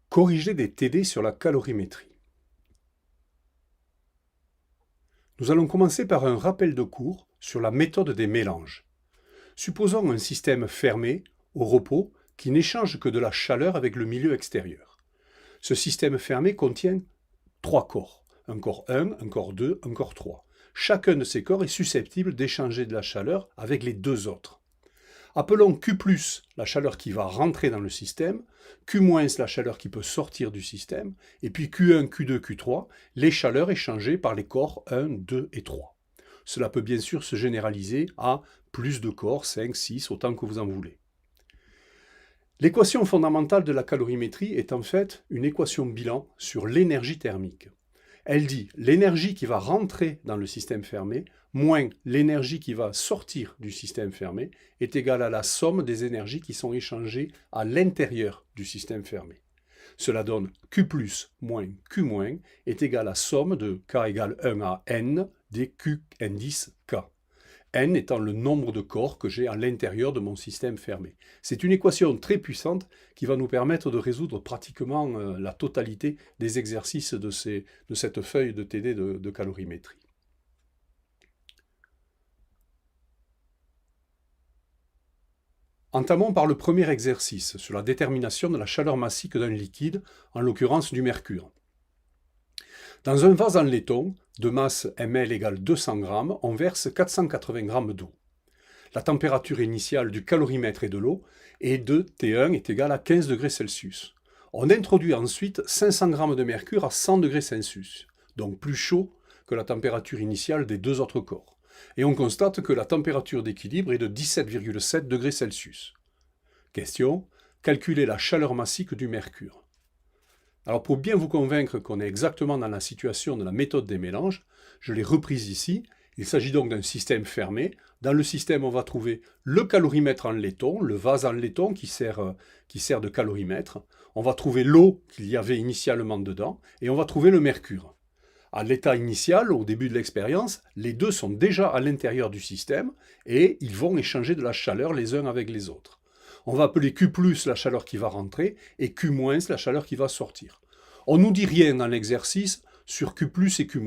Corriger des TD sur la calorimétrie. Nous allons commencer par un rappel de cours sur la méthode des mélanges. Supposons un système fermé, au repos, qui n'échange que de la chaleur avec le milieu extérieur. Ce système fermé contient 3 corps. Un corps 1, un corps 2, un corps 3. Chacun de ces corps est susceptible d'échanger de la chaleur avec les deux autres. Appelons Q+, la chaleur qui va rentrer dans le système, Q-, la chaleur qui peut sortir du système, et puis Q1, Q2, Q3, les chaleurs échangées par les corps 1, 2 et 3. Cela peut bien sûr se généraliser à plus de corps, 5, 6, autant que vous en voulez. L'équation fondamentale de la calorimétrie est en fait une équation bilan sur l'énergie thermique. Elle dit l'énergie qui va rentrer dans le système fermé moins l'énergie qui va sortir du système fermé est égale à la somme des énergies qui sont échangées à l'intérieur du système fermé. Cela donne Q+ moins Q- est égal à somme de K égale 1 à N des Q indice K. N étant le nombre de corps que j'ai à l'intérieur de mon système fermé. C'est une équation très puissante qui va nous permettre de résoudre pratiquement la totalité des exercices de cette feuille de TD de calorimétrie. Entamons par le premier exercice sur la détermination de la chaleur massique d'un liquide, en l'occurrence du mercure. Dans un vase en laiton, de masse ml égale 200 g, on verse 480 g d'eau. La température initiale du calorimètre et de l'eau est de T1 est égale à 15 degrés Celsius. On introduit ensuite 500 g de mercure à 100 degrés Celsius, donc plus chaud que la température initiale des deux autres corps. Et on constate que la température d'équilibre est de 17,7 degrés Celsius. Question, calculer la chaleur massique du mercure. Alors pour bien vous convaincre qu'on est exactement dans la situation de la méthode des mélanges, je l'ai reprise ici. Il s'agit donc d'un système fermé. Dans le système, on va trouver le calorimètre en laiton, le vase en laiton qui sert de calorimètre. On va trouver l'eau qu'il y avait initialement dedans et on va trouver le mercure. À l'état initial, au début de l'expérience, les deux sont déjà à l'intérieur du système et ils vont échanger de la chaleur les uns avec les autres. On va appeler Q+, la chaleur qui va rentrer, et Q-, la chaleur qui va sortir. On ne nous dit rien dans l'exercice sur Q+, et Q-.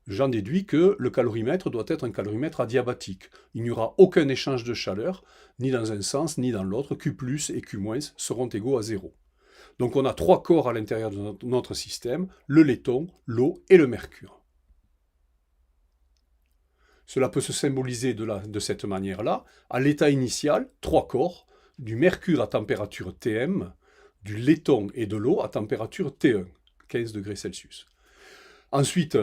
J'en déduis que le calorimètre doit être un calorimètre adiabatique. Il n'y aura aucun échange de chaleur, ni dans un sens, ni dans l'autre. Q+, et Q- seront égaux à 0. Donc on a 3 corps à l'intérieur de notre système, le laiton, l'eau et le mercure. Cela peut se symboliser de cette manière-là. À l'état initial, 3 corps, du mercure à température Tm, du laiton et de l'eau à température T1, 15 degrés Celsius. Ensuite,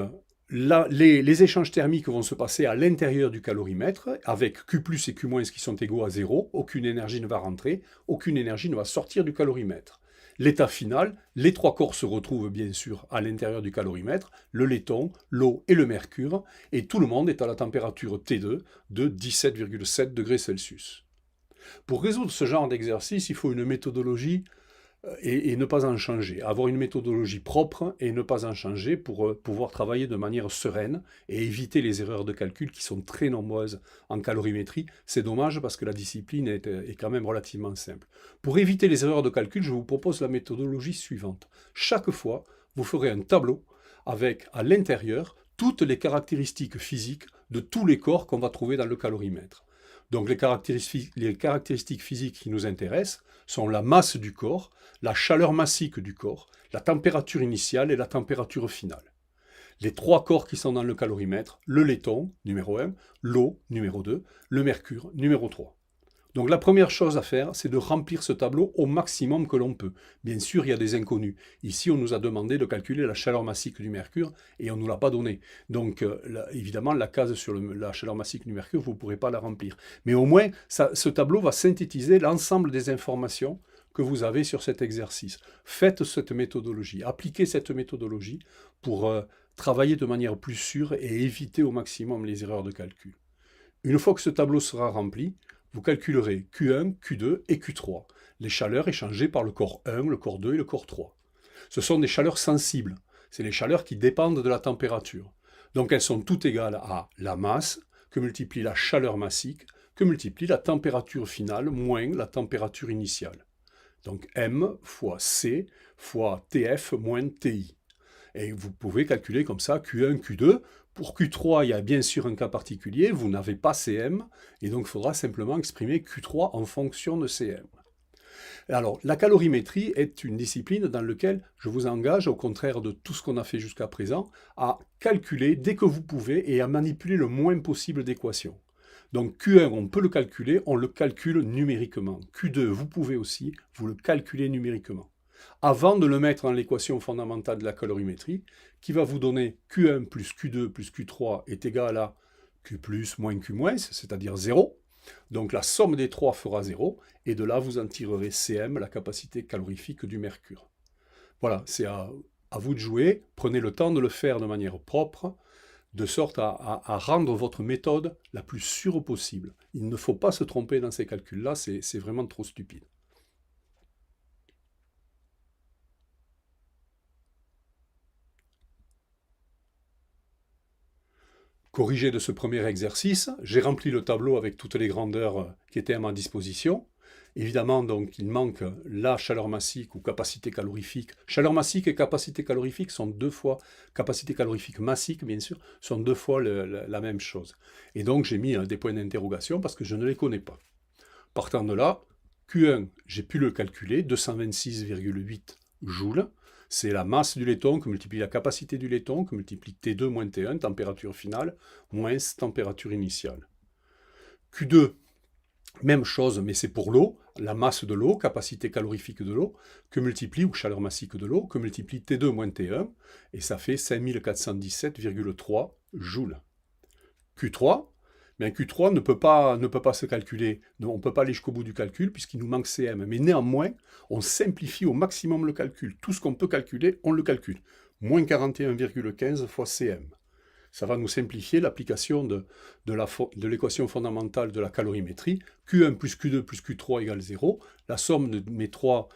les échanges thermiques vont se passer à l'intérieur du calorimètre, avec Q+, et Q- qui sont égaux à 0, aucune énergie ne va rentrer, aucune énergie ne va sortir du calorimètre. L'état final, les 3 corps se retrouvent bien sûr à l'intérieur du calorimètre, le laiton, l'eau et le mercure, et tout le monde est à la température T2 de 17,7 degrés Celsius. Pour résoudre ce genre d'exercice, il faut une méthodologie et ne pas en changer. Avoir une méthodologie propre et ne pas en changer pour pouvoir travailler de manière sereine et éviter les erreurs de calcul qui sont très nombreuses en calorimétrie. C'est dommage parce que la discipline est quand même relativement simple. Pour éviter les erreurs de calcul, je vous propose la méthodologie suivante. Chaque fois, vous ferez un tableau avec à l'intérieur toutes les caractéristiques physiques de tous les corps qu'on va trouver dans le calorimètre. Donc les caractéristiques physiques qui nous intéressent sont la masse du corps, la chaleur massique du corps, la température initiale et la température finale. Les 3 corps qui sont dans le calorimètre, le laiton, numéro 1, l'eau, numéro 2, le mercure, numéro 3. Donc la première chose à faire, c'est de remplir ce tableau au maximum que l'on peut. Bien sûr, il y a des inconnus. Ici, on nous a demandé de calculer la chaleur massique du mercure et on ne nous l'a pas donné. Donc, évidemment, la case sur la chaleur massique du mercure, vous ne pourrez pas la remplir. Mais au moins, ce tableau va synthétiser l'ensemble des informations que vous avez sur cet exercice. Faites cette méthodologie, appliquez cette méthodologie pour travailler de manière plus sûre et éviter au maximum les erreurs de calcul. Une fois que ce tableau sera rempli, vous calculerez Q1, Q2 et Q3, les chaleurs échangées par le corps 1, le corps 2 et le corps 3. Ce sont des chaleurs sensibles, c'est les chaleurs qui dépendent de la température. Donc elles sont toutes égales à la masse, que multiplie la chaleur massique, que multiplie la température finale moins la température initiale. Donc M fois C fois TF moins TI. Et vous pouvez calculer comme ça Q1, Q2. Pour Q3, il y a bien sûr un cas particulier, vous n'avez pas CM, et donc il faudra simplement exprimer Q3 en fonction de CM. Alors, la calorimétrie est une discipline dans laquelle je vous engage, au contraire de tout ce qu'on a fait jusqu'à présent, à calculer dès que vous pouvez et à manipuler le moins possible d'équations. Donc Q1, on peut le calculer, on le calcule numériquement. Q2, vous pouvez aussi, vous le calculez numériquement. Avant de le mettre dans l'équation fondamentale de la calorimétrie, qui va vous donner Q1 plus Q2 plus Q3 est égal à Q plus moins Q moins, c'est-à-dire 0. Donc la somme des trois fera 0, et de là vous en tirerez Cm, la capacité calorifique du mercure. Voilà, c'est à vous de jouer, prenez le temps de le faire de manière propre, de sorte à rendre votre méthode la plus sûre possible. Il ne faut pas se tromper dans ces calculs-là, c'est vraiment trop stupide. Corrigé de ce premier exercice, j'ai rempli le tableau avec toutes les grandeurs qui étaient à ma disposition. Évidemment, donc, il manque la chaleur massique ou capacité calorifique. Chaleur massique et capacité calorifique sont deux fois, capacité calorifique massique, bien sûr, sont deux fois la même chose. Et donc, j'ai mis des points d'interrogation parce que je ne les connais pas. Partant de là, Q1, j'ai pu le calculer, 226,8 joules. C'est la masse du laiton que multiplie la capacité du laiton, que multiplie T2 moins T1, température finale, moins température initiale. Q2, même chose, mais c'est pour l'eau, la masse de l'eau, capacité calorifique de l'eau, que multiplie, ou chaleur massique de l'eau, que multiplie T2 moins T1, et ça fait 5417,3 joules. Q3, mais Q3 ne peut pas se calculer. On ne peut pas aller jusqu'au bout du calcul puisqu'il nous manque Cm. Mais néanmoins, on simplifie au maximum le calcul. Tout ce qu'on peut calculer, on le calcule. Moins 41,15 fois Cm. Ça va nous simplifier l'application de l'équation fondamentale de la calorimétrie. Q1 plus Q2 plus Q3 égale 0. La somme de mes trois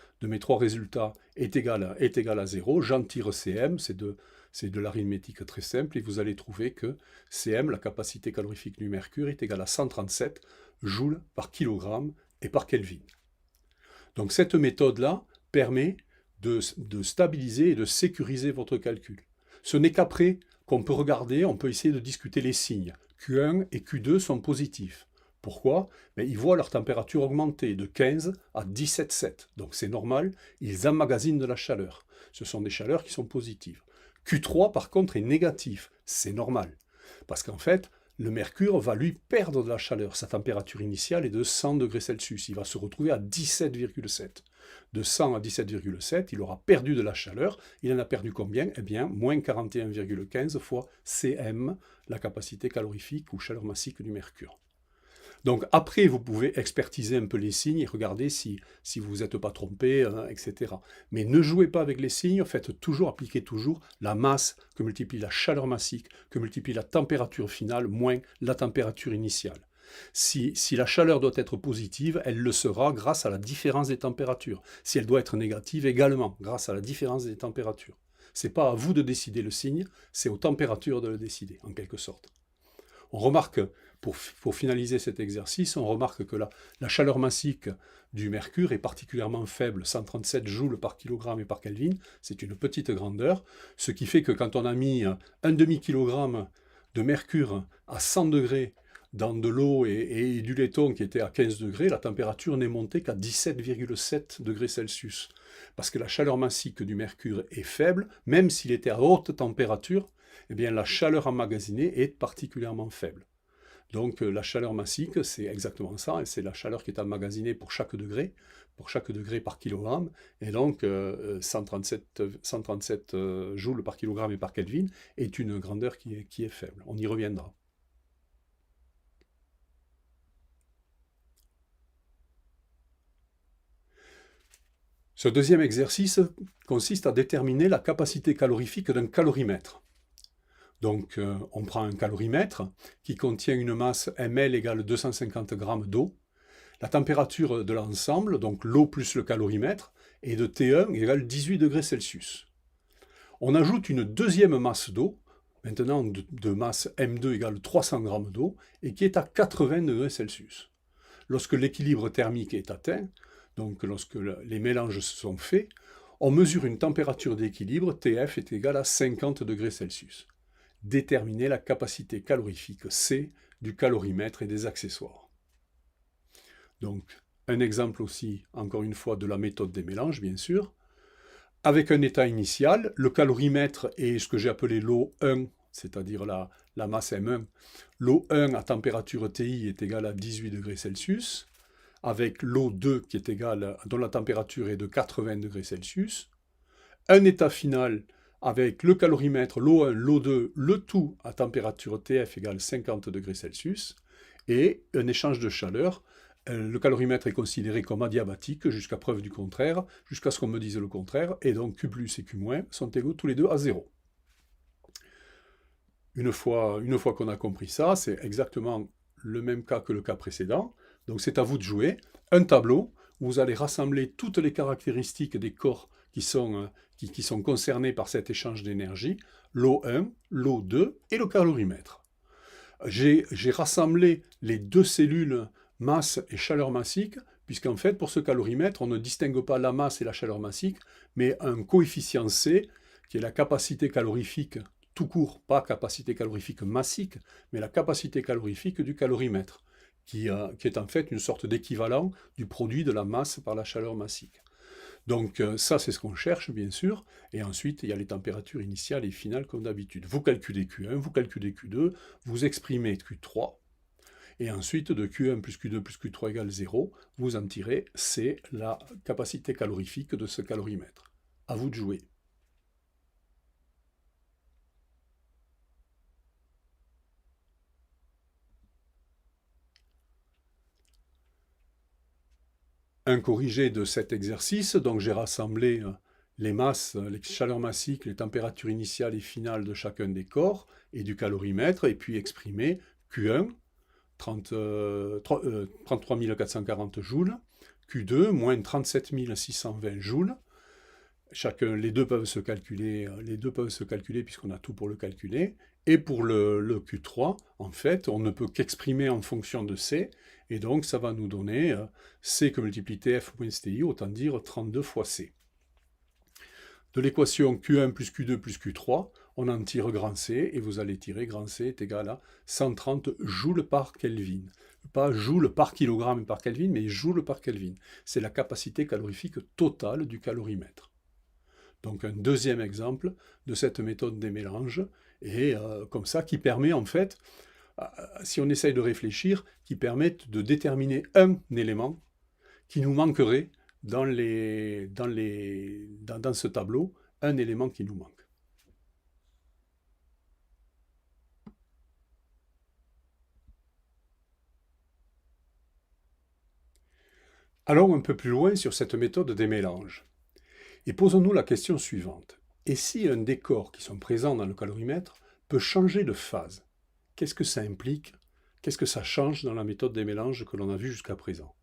résultats est égale à 0. J'en tire Cm, c'est de l'arithmétique très simple, et vous allez trouver que Cm, la capacité calorifique du mercure, est égale à 137 joules par kilogramme et par Kelvin. Donc cette méthode-là permet de stabiliser et de sécuriser votre calcul. Ce n'est qu'après qu'on peut regarder, on peut essayer de discuter les signes. Q1 et Q2 sont positifs. Pourquoi? Ils voient leur température augmenter de 15 à 17,7. Donc c'est normal, ils emmagasinent de la chaleur. Ce sont des chaleurs qui sont positives. Q3, par contre, est négatif. C'est normal. Parce qu'en fait, le mercure va lui perdre de la chaleur. Sa température initiale est de 100 degrés Celsius. Il va se retrouver à 17,7. De 100 à 17,7, il aura perdu de la chaleur. Il en a perdu combien? Eh bien, moins 41,15 fois Cm, la capacité calorifique ou chaleur massique du mercure. Donc après, vous pouvez expertiser un peu les signes et regarder si vous vous êtes pas trompé, etc. Mais ne jouez pas avec les signes, appliquez toujours la masse que multiplie la chaleur massique, que multiplie la température finale, moins la température initiale. Si la chaleur doit être positive, elle le sera grâce à la différence des températures. Si elle doit être négative, également, grâce à la différence des températures. Ce n'est pas à vous de décider le signe, c'est aux températures de le décider, en quelque sorte. On remarque, pour finaliser cet exercice, on remarque que la chaleur massique du mercure est particulièrement faible, 137 joules par kilogramme et par Kelvin, c'est une petite grandeur, ce qui fait que quand on a mis un demi-kilogramme de mercure à 100 degrés dans de l'eau et du laiton qui était à 15 degrés, la température n'est montée qu'à 17,7 degrés Celsius. Parce que la chaleur massique du mercure est faible, même s'il était à haute température, eh bien la chaleur emmagasinée est particulièrement faible. Donc la chaleur massique, c'est exactement ça, c'est la chaleur qui est emmagasinée pour chaque degré par kilogramme, et donc 137 joules par kilogramme et par Kelvin est une grandeur qui est faible. On y reviendra. Ce deuxième exercice consiste à déterminer la capacité calorifique d'un calorimètre. Donc on prend un calorimètre qui contient une masse ml égale 250 g d'eau. La température de l'ensemble, donc l'eau plus le calorimètre, est de T1 égale 18 degrés Celsius. On ajoute une deuxième masse d'eau, maintenant de masse M2 égale 300 g d'eau, et qui est à 80 degrés Celsius. Lorsque l'équilibre thermique est atteint, donc lorsque les mélanges se sont faits, on mesure une température d'équilibre, TF est égale à 50 degrés Celsius. Déterminer la capacité calorifique C du calorimètre et des accessoires. Donc, un exemple aussi, encore une fois, de la méthode des mélanges, bien sûr. Avec un état initial, le calorimètre est ce que j'ai appelé l'eau 1, c'est-à-dire la masse M1. L'eau 1 à température TI est égale à 18 degrés Celsius, avec l'eau 2 qui est égale, dont la température est de 80 degrés Celsius. Un état final avec le calorimètre, l'eau 1, l'eau 2, le tout à température TF égale 50 degrés Celsius, et un échange de chaleur. Le calorimètre est considéré comme adiabatique jusqu'à preuve du contraire, jusqu'à ce qu'on me dise le contraire, et donc Q plus et Q moins sont égaux tous les deux à 0. Une fois qu'on a compris ça, c'est exactement le même cas que le cas précédent. Donc c'est à vous de jouer. Un tableau où vous allez rassembler toutes les caractéristiques des corps qui sont concernés par cet échange d'énergie, l'eau 1, l'eau 2 et le calorimètre. J'ai rassemblé les deux cellules masse et chaleur massique, puisqu'en fait, pour ce calorimètre, on ne distingue pas la masse et la chaleur massique, mais un coefficient C, qui est la capacité calorifique tout court, pas capacité calorifique massique, mais la capacité calorifique du calorimètre, qui est en fait une sorte d'équivalent du produit de la masse par la chaleur massique. Donc ça, c'est ce qu'on cherche, bien sûr, et ensuite, il y a les températures initiales et finales, comme d'habitude. Vous calculez Q1, vous calculez Q2, vous exprimez Q3, et ensuite, de Q1 plus Q2 plus Q3 égale 0, vous en tirez, c'est la capacité calorifique de ce calorimètre. À vous de jouer. Un corrigé de cet exercice, donc j'ai rassemblé les masses, les chaleurs massiques, les températures initiales et finales de chacun des corps et du calorimètre, et puis exprimé Q1, 33 440 joules, Q2, moins 37 620 joules. Les deux peuvent se calculer puisqu'on a tout pour le calculer. Et pour le Q3, en fait, on ne peut qu'exprimer en fonction de C, et donc ça va nous donner C que multiplie TF moins TI, autant dire 32 fois C. De l'équation Q1 plus Q2 plus Q3, on en tire grand C, et vous allez tirer grand C est égal à 130 joules par Kelvin. Pas joules par kilogramme par Kelvin, mais joules par Kelvin. C'est la capacité calorifique totale du calorimètre. Donc un deuxième exemple de cette méthode des mélanges, et comme ça, qui permet en fait, si on essaye de réfléchir, qui permettent de déterminer un élément qui nous manquerait dans ce tableau, un élément qui nous manque. Allons un peu plus loin sur cette méthode des mélanges. Et posons-nous la question suivante. Et si un des corps qui sont présents dans le calorimètre peut changer de phase, qu'est-ce que ça implique? Qu'est-ce que ça change dans la méthode des mélanges que l'on a vue jusqu'à présent?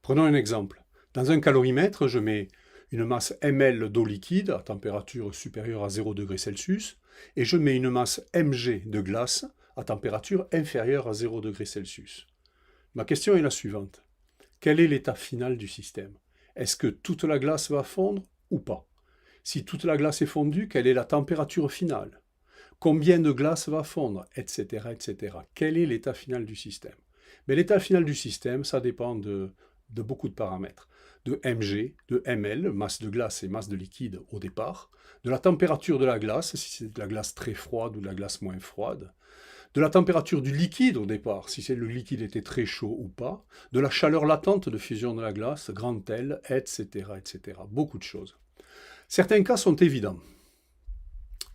Prenons un exemple. Dans un calorimètre, je mets une masse ml d'eau liquide à température supérieure à 0 degré Celsius et je mets une masse mg de glace à température inférieure à 0 degré Celsius. Ma question est la suivante. Quel est l'état final du système? Est-ce que toute la glace va fondre ou pas? Si toute la glace est fondue, quelle est la température finale? Combien de glace va fondre? Etc. etc. Quel est l'état final du système? Mais l'état final du système, ça dépend de beaucoup de paramètres. De mg, de ml, masse de glace et masse de liquide au départ, de la température de la glace, si c'est de la glace très froide ou de la glace moins froide, de la température du liquide au départ, si le liquide était très chaud ou pas, de la chaleur latente de fusion de la glace, grand L, etc., etc. Beaucoup de choses. Certains cas sont évidents.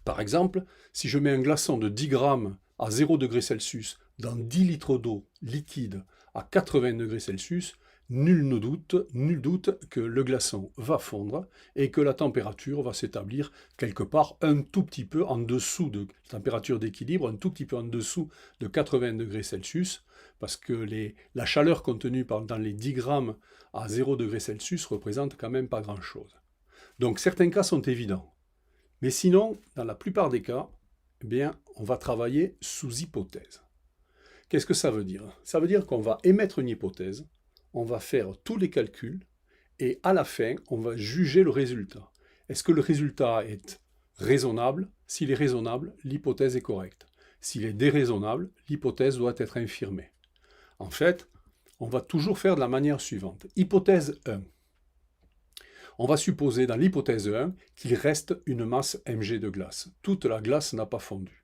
Par exemple, si je mets un glaçon de 10 grammes à 0 degré Celsius dans 10 litres d'eau liquide à 80 degrés Celsius, nul doute que le glaçon va fondre et que la température va s'établir quelque part un tout petit peu en dessous de température d'équilibre, un tout petit peu en dessous de 80 degrés Celsius, parce que la chaleur contenue dans les 10 grammes à 0 degrés Celsius représente quand même pas grand-chose. Donc certains cas sont évidents. Mais sinon, dans la plupart des cas, eh bien, on va travailler sous hypothèse. Qu'est-ce que ça veut dire? Ça veut dire qu'on va émettre une hypothèse, on va faire tous les calculs, Et à la fin, on va juger le résultat. Est-ce que le résultat est raisonnable? S'il est raisonnable, l'hypothèse est correcte. S'il est déraisonnable, l'hypothèse doit être infirmée. En fait, on va toujours faire de la manière suivante. Hypothèse 1. On va supposer dans l'hypothèse 1 qu'il reste une masse mg de glace. Toute la glace n'a pas fondu.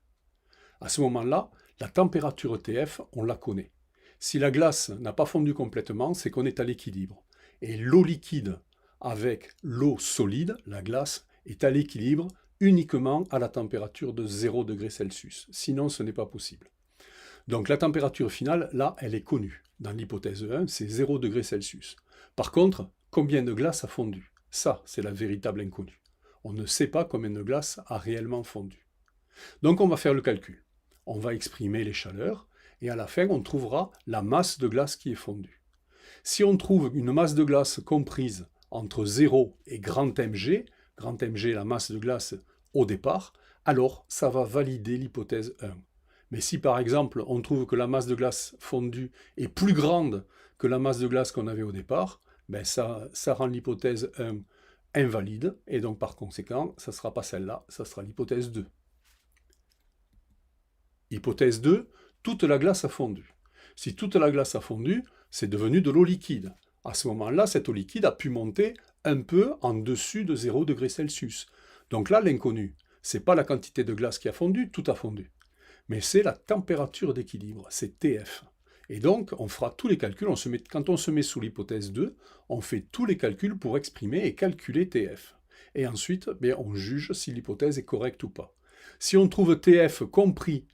À ce moment-là, la température TF, on la connaît. Si la glace n'a pas fondu complètement, c'est qu'on est à l'équilibre. Et l'eau liquide avec l'eau solide, la glace, est à l'équilibre uniquement à la température de 0 degré Celsius. Sinon, ce n'est pas possible. Donc la température finale, là, elle est connue. Dans l'hypothèse 1, c'est 0 degré Celsius. Par contre, combien de glace a fondu? Ça, c'est la véritable inconnue. On ne sait pas combien de glace a réellement fondu. Donc on va faire le calcul. On va exprimer les chaleurs, et à la fin, on trouvera la masse de glace qui est fondue. Si on trouve une masse de glace comprise entre 0 et grand mg, la masse de glace au départ, alors ça va valider l'hypothèse 1. Mais si par exemple on trouve que la masse de glace fondue est plus grande que la masse de glace qu'on avait au départ, ben ça rend l'hypothèse 1 invalide, et donc par conséquent, ça ne sera pas celle-là, ça sera l'hypothèse 2. Hypothèse 2, toute la glace a fondu. Si toute la glace a fondu, c'est devenu de l'eau liquide. À ce moment-là, cette eau liquide a pu monter un peu en dessus de 0 degré Celsius. Donc là, l'inconnu, ce n'est pas la quantité de glace qui a fondu, tout a fondu. Mais c'est la température d'équilibre, c'est TF. Et donc, on fera tous les calculs, quand on se met sous l'hypothèse 2, on fait tous les calculs pour exprimer et calculer TF. Et ensuite, on juge si l'hypothèse est correcte ou pas. Si on trouve TF comprise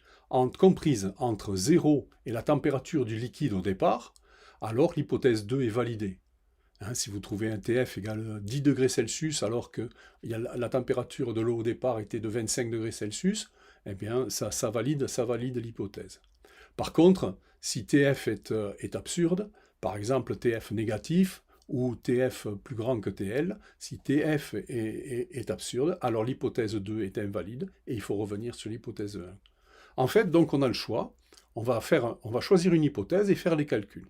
entre 0 et la température du liquide au départ, alors l'hypothèse 2 est validée. Si vous trouvez un TF égale 10 degrés Celsius alors que la température de l'eau au départ était de 25 degrés Celsius, eh bien ça valide l'hypothèse. Par contre, si TF est absurde, par exemple TF négatif ou TF plus grand que TL, si TF est absurde, alors l'hypothèse 2 est invalide et il faut revenir sur l'hypothèse 1. En fait, donc on a le choix, on va choisir une hypothèse et faire les calculs.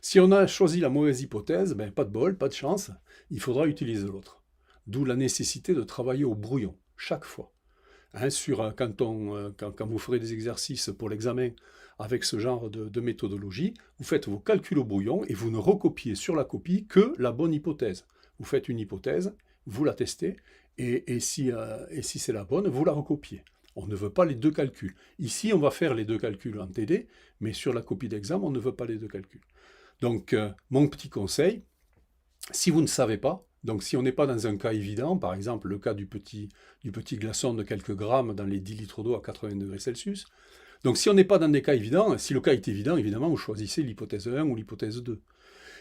Si on a choisi la mauvaise hypothèse, pas de bol, pas de chance, il faudra utiliser l'autre. D'où la nécessité de travailler au brouillon, chaque fois. Quand vous ferez des exercices pour l'examen avec ce genre de méthodologie, vous faites vos calculs au brouillon et vous ne recopiez sur la copie que la bonne hypothèse. Vous faites une hypothèse, vous la testez, et si c'est la bonne, vous la recopiez. On ne veut pas les deux calculs. Ici, on va faire les deux calculs en TD, mais sur la copie d'examen, on ne veut pas les deux calculs. Donc, mon petit conseil, si vous ne savez pas, donc si on n'est pas dans un cas évident, par exemple le cas du petit glaçon de quelques grammes dans les 10 litres d'eau à 80 degrés Celsius, donc si on n'est pas dans des cas évidents, si le cas est évident, évidemment, vous choisissez l'hypothèse 1 ou l'hypothèse 2.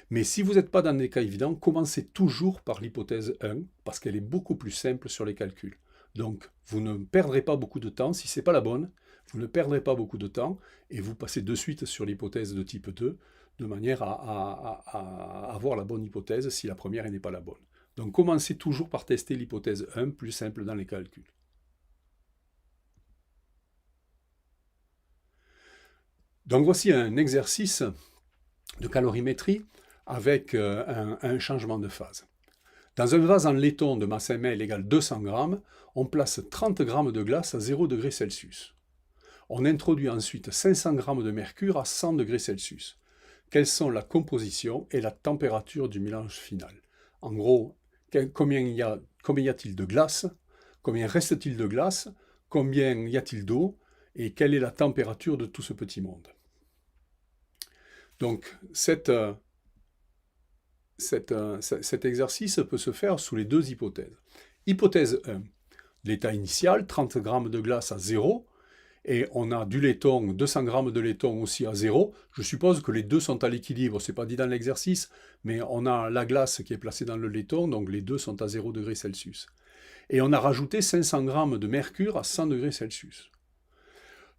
Mais si vous n'êtes pas dans des cas évidents, commencez toujours par l'hypothèse 1, parce qu'elle est beaucoup plus simple sur les calculs. Donc, vous ne perdrez pas beaucoup de temps, si ce n'est pas la bonne, vous ne perdrez pas beaucoup de temps, et vous passez de suite sur l'hypothèse de type 2, de manière à avoir la bonne hypothèse si la première n'est pas la bonne. Donc commencez toujours par tester l'hypothèse 1, plus simple dans les calculs. Donc voici un exercice de calorimétrie avec un changement de phase. Dans un vase en laiton de masse ml égale 200 g, on place 30 g de glace à 0 degré Celsius. On introduit ensuite 500 g de mercure à 100 degrés Celsius. Quelles sont la composition et la température du mélange final? En gros, combien y a-t-il de glace? Combien reste-t-il de glace? Combien y a-t-il d'eau? Et quelle est la température de tout ce petit monde? Donc, cet exercice peut se faire sous les deux hypothèses. Hypothèse 1, l'état initial, 30 g de glace à 0, et on a du laiton, 200 g de laiton aussi à 0. Je suppose que les deux sont à l'équilibre, ce n'est pas dit dans l'exercice, mais on a la glace qui est placée dans le laiton, donc les deux sont à 0 degré Celsius. Et on a rajouté 500 g de mercure à 100 degrés Celsius.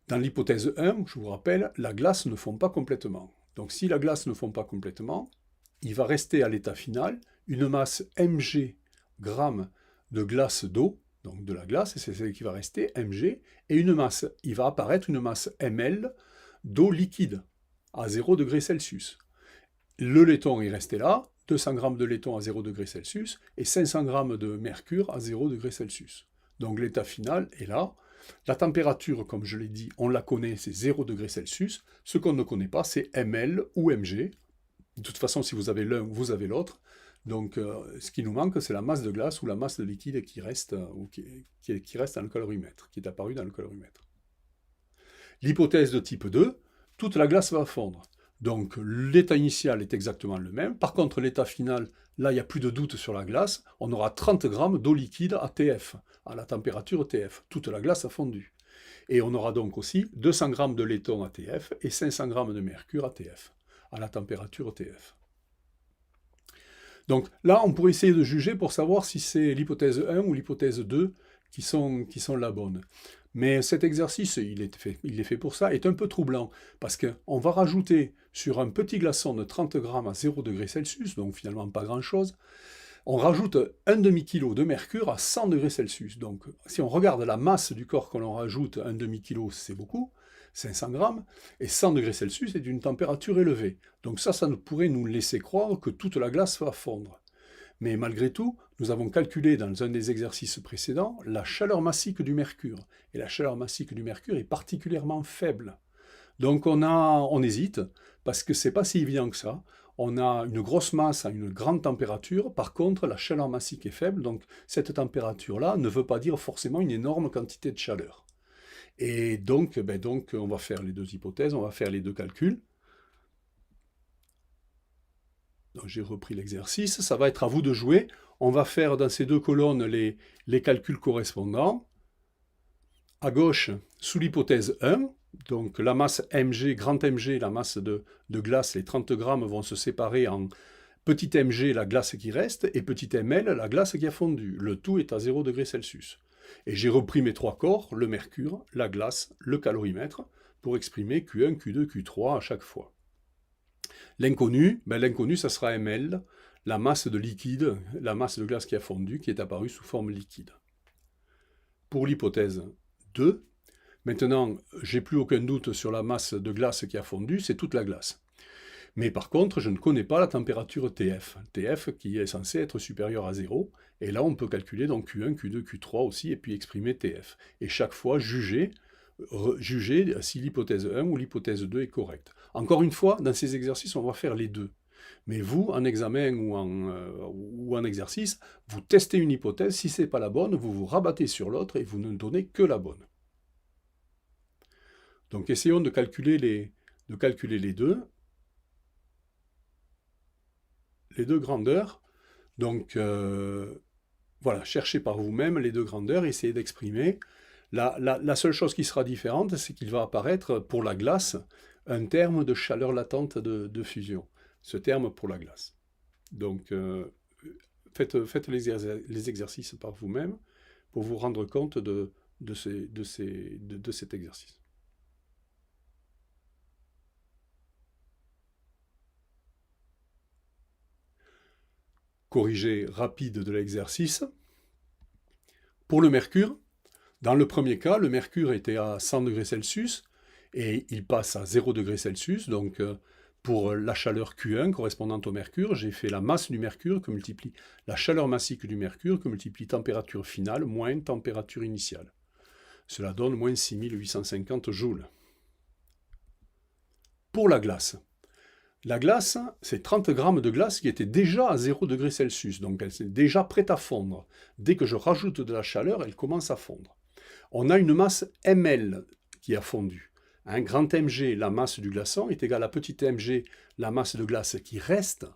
Dans l'hypothèse 1, je vous rappelle, la glace ne fond pas complètement. Donc si la glace ne fond pas complètement, il va rester à l'état final une masse mg grammes de glace d'eau, donc de la glace, c'est celle qui va rester, mg, et il va apparaître une masse ml d'eau liquide à 0 degré Celsius. Le laiton est resté là, 200 g de laiton à 0 degré Celsius et 500 g de mercure à 0 degré Celsius. Donc l'état final est là. La température, comme je l'ai dit, on la connaît, c'est 0 degré Celsius. Ce qu'on ne connaît pas, c'est ml ou mg. De toute façon, si vous avez l'un, vous avez l'autre. Donc ce qui nous manque, c'est la masse de glace ou la masse de liquide qui reste, qui reste dans le calorimètre, qui est apparue dans le calorimètre. L'hypothèse de type 2, toute la glace va fondre. Donc l'état initial est exactement le même. Par contre, l'état final, là, il n'y a plus de doute sur la glace. On aura 30 g d'eau liquide à TF, à la température TF. Toute la glace a fondu. Et on aura donc aussi 200 g de laiton à TF et 500 g de mercure à TF, à la température TF. Donc là, on pourrait essayer de juger pour savoir si c'est l'hypothèse 1 ou l'hypothèse 2 qui sont la bonne. Mais cet exercice, il est fait pour ça, est un peu troublant, parce qu'on va rajouter sur un petit glaçon de 30 g à 0 degré Celsius, donc finalement pas grand-chose, on rajoute un demi-kilo de mercure à 100 degrés Celsius. Donc si on regarde la masse du corps que l'on rajoute, un demi-kilo, c'est beaucoup, 500 grammes, et 100 degrés Celsius est d'une température élevée. Donc ça pourrait nous laisser croire que toute la glace va fondre. Mais malgré tout, nous avons calculé dans un des exercices précédents la chaleur massique du mercure. Et la chaleur massique du mercure est particulièrement faible. Donc on hésite, parce que c'est pas si évident que ça. On a une grosse masse à une grande température, par contre la chaleur massique est faible, donc cette température-là ne veut pas dire forcément une énorme quantité de chaleur. Et donc on va faire les deux hypothèses, on va faire les deux calculs. J'ai repris l'exercice, ça va être à vous de jouer. On va faire dans ces deux colonnes les calculs correspondants. À gauche, sous l'hypothèse 1, donc la masse mg, grand mg, la masse de glace, les 30 grammes vont se séparer en petit mg, la glace qui reste, et petit ml, la glace qui a fondu. Le tout est à 0 degré Celsius. Et j'ai repris mes trois corps, le mercure, la glace, le calorimètre, pour exprimer Q1, Q2, Q3 à chaque fois. L'inconnu, ça sera ml, la masse de liquide, la masse de glace qui a fondu, qui est apparue sous forme liquide. Pour l'hypothèse 2, maintenant, j'ai plus aucun doute sur la masse de glace qui a fondu, c'est toute la glace. Mais par contre, je ne connais pas la température TF. TF qui est censée être supérieure à 0. Et là, on peut calculer donc Q1, Q2, Q3 aussi, et puis exprimer TF. Et chaque fois, juger si l'hypothèse 1 ou l'hypothèse 2 est correcte. Encore une fois, dans ces exercices, on va faire les deux. Mais vous, en examen ou en exercice, vous testez une hypothèse, si ce n'est pas la bonne, vous vous rabattez sur l'autre et vous ne donnez que la bonne. Donc essayons de calculer les deux grandeurs. Donc voilà, cherchez par vous-même les deux grandeurs, essayez d'exprimer. La seule chose qui sera différente, c'est qu'il va apparaître pour la glace un terme de chaleur latente de fusion. Ce terme pour la glace. Donc faites les exercices par vous-même pour vous rendre compte de cet exercice. Corrigé rapide de l'exercice. Pour le mercure, dans le premier cas, le mercure était à 100 degrés Celsius et il passe à 0 degrés Celsius. Donc pour la chaleur Q1 correspondante au mercure, j'ai fait la masse du mercure que multiplie la chaleur massique du mercure que multiplie température finale moins température initiale. Cela donne moins 6850 joules. Pour la glace, c'est 30 grammes de glace qui était déjà à 0 degré Celsius, donc elle est déjà prête à fondre. Dès que je rajoute de la chaleur, elle commence à fondre. On a une masse ml qui a fondu. Un grand mg, la masse du glaçon, est égale à petit mg, la masse de glace qui reste,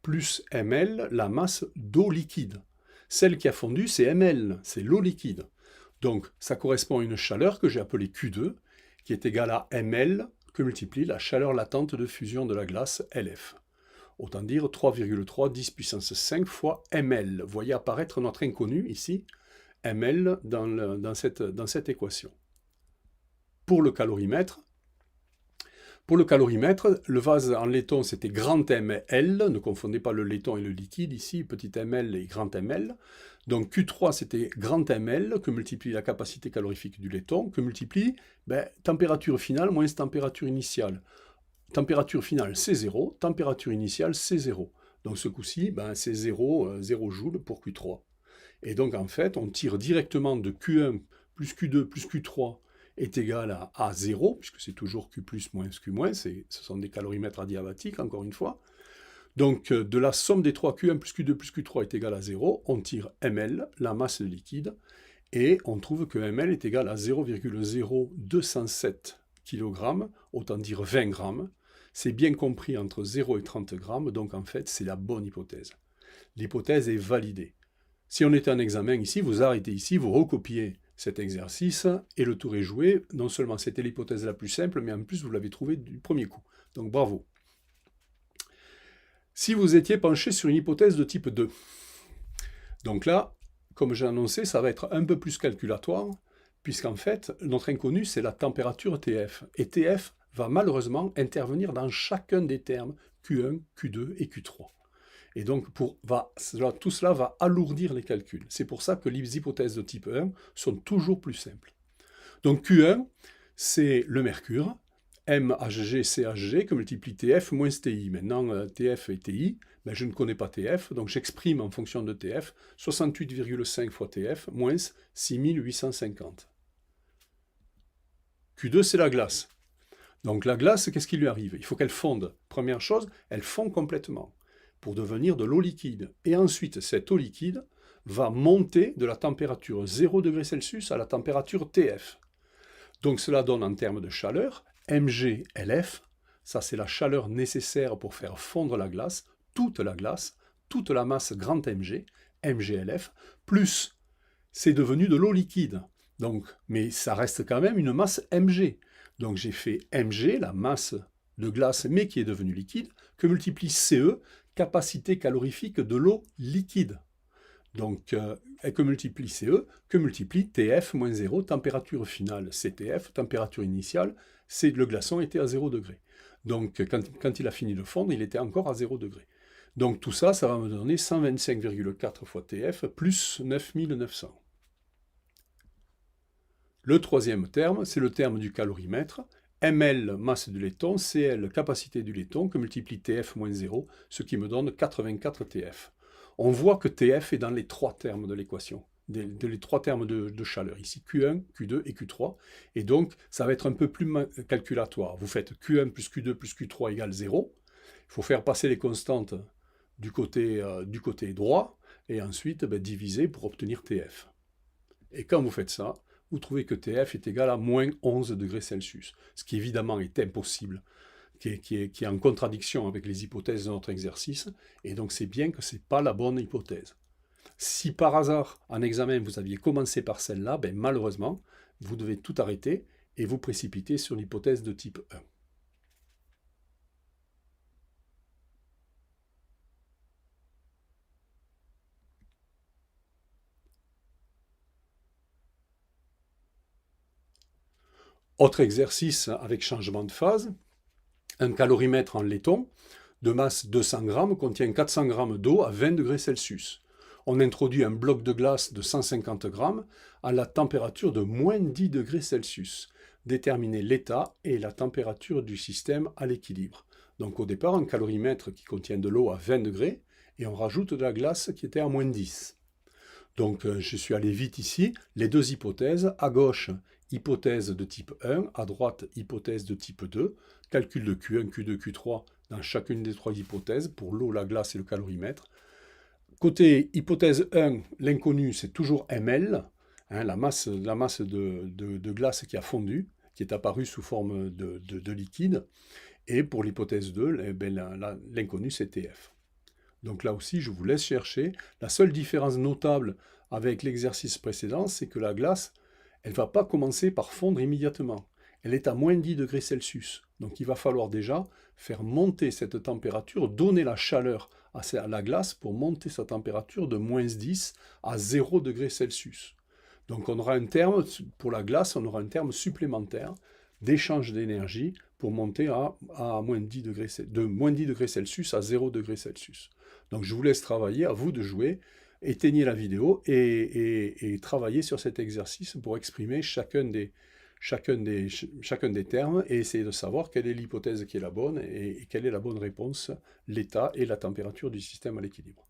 plus ml, la masse d'eau liquide. Celle qui a fondu, c'est ml, c'est l'eau liquide. Donc ça correspond à une chaleur que j'ai appelée Q2, qui est égale à ml, que multiplie la chaleur latente de fusion de la glace, LF. Autant dire 3,3 10 puissance 5 fois ml. Vous voyez apparaître notre inconnu ici, ml, dans cette équation. Pour le calorimètre, le vase en laiton, c'était grand ml, ne confondez pas le laiton et le liquide ici, petit ml et grand ml. Donc Q3, c'était grand ml, que multiplie la capacité calorifique du laiton, que multiplie température finale moins température initiale. Température finale, c'est 0, température initiale, c'est 0. Donc ce coup-ci, ben, c'est 0 joule pour Q3. Et donc en fait, on tire directement de Q1 plus Q2 plus Q3 est égal à 0, puisque c'est toujours Q plus moins Q moins, ce sont des calorimètres adiabatiques, encore une fois. Donc de la somme des trois Q1 plus Q2 plus Q3 est égale à 0, on tire ml, la masse de liquide, et on trouve que ml est égal à 0,0207 kg, autant dire 20 grammes. C'est bien compris entre 0 et 30 grammes, donc en fait c'est la bonne hypothèse. L'hypothèse est validée. Si on était en examen ici, vous arrêtez ici, vous recopiez cet exercice et le tour est joué. Non seulement c'était l'hypothèse la plus simple, mais en plus vous l'avez trouvé du premier coup. Donc bravo. Si vous étiez penché sur une hypothèse de type 2, donc là, comme j'ai annoncé, ça va être un peu plus calculatoire, puisqu'en fait, notre inconnu, c'est la température TF. Et TF va malheureusement intervenir dans chacun des termes Q1, Q2 et Q3. Et donc, tout cela va alourdir les calculs. C'est pour ça que les hypothèses de type 1 sont toujours plus simples. Donc Q1, c'est le mercure, MHG, CHG, que multiplie TF moins TI. Maintenant, TF et TI, ben, je ne connais pas TF, donc j'exprime en fonction de TF 68,5 fois TF moins 6850. Q2, c'est la glace. Donc la glace, qu'est-ce qui lui arrive? Il faut qu'elle fonde. Première chose, elle fond complètement pour devenir de l'eau liquide. Et ensuite, cette eau liquide va monter de la température 0 degré Celsius à la température TF. Donc cela donne en termes de chaleur, MgLF, ça c'est la chaleur nécessaire pour faire fondre la glace, toute la masse grand Mg, MgLF, plus c'est devenu de l'eau liquide. Donc, mais ça reste quand même une masse Mg. Donc j'ai fait Mg, la masse de glace mais qui est devenue liquide, que multiplie CE, capacité calorifique de l'eau liquide. Donc, que multiplie CE, que multiplie TF moins 0, température finale CTF, température initiale, le glaçon était à 0 degré. Donc, quand il a fini de fondre, il était encore à 0 degré. Donc tout ça, ça va me donner 125,4 fois TF plus 9900. Le troisième terme, c'est le terme du calorimètre. ml, masse du laiton, cl, capacité du laiton, que multiplie TF moins 0, ce qui me donne 84 TF. On voit que TF est dans les trois termes de l'équation, les trois termes de chaleur, ici Q1, Q2 et Q3, et donc ça va être un peu plus calculatoire. Vous faites Q1 plus Q2 plus Q3 égale 0, il faut faire passer les constantes du côté droit, et ensuite diviser pour obtenir TF. Et quand vous faites ça, vous trouvez que TF est égal à moins 11 degrés Celsius, ce qui évidemment est impossible, qui est en contradiction avec les hypothèses de notre exercice, et donc c'est bien que ce n'est pas la bonne hypothèse. Si par hasard, en examen, vous aviez commencé par celle-là, malheureusement, vous devez tout arrêter et vous précipiter sur l'hypothèse de type 1. Autre exercice avec changement de phase, un calorimètre en laiton de masse 200 g contient 400 g d'eau à 20 degrés Celsius. On introduit un bloc de glace de 150 g à la température de moins 10 degrés Celsius. Déterminer l'état et la température du système à l'équilibre. Donc au départ, un calorimètre qui contient de l'eau à 20 degrés et on rajoute de la glace qui était à moins 10. Donc je suis allé vite ici. Les deux hypothèses, à gauche, hypothèse de type 1, à droite, hypothèse de type 2, calcul de Q1, Q2, Q3 dans chacune des trois hypothèses pour l'eau, la glace et le calorimètre. Côté hypothèse 1, l'inconnu, c'est toujours ml, la masse de glace qui a fondu, qui est apparue sous forme de liquide. Et pour l'hypothèse 2, l'inconnu, c'est TF. Donc là aussi, je vous laisse chercher. La seule différence notable avec l'exercice précédent, c'est que la glace, elle ne va pas commencer par fondre immédiatement. Elle est à moins 10 degrés Celsius. Donc il va falloir déjà faire monter cette température, donner la chaleur à la glace pour monter sa température de moins 10 à 0 degrés Celsius. Donc on aura un terme, pour la glace, on aura un terme supplémentaire d'échange d'énergie pour monter à moins 10 degrés, de moins 10 degrés Celsius à 0 degrés Celsius. Donc je vous laisse travailler, à vous de jouer, éteignez la vidéo et travaillez sur cet exercice pour exprimer chacun chacun des termes et essayer de savoir quelle est l'hypothèse qui est la bonne et quelle est la bonne réponse, l'état et la température du système à l'équilibre.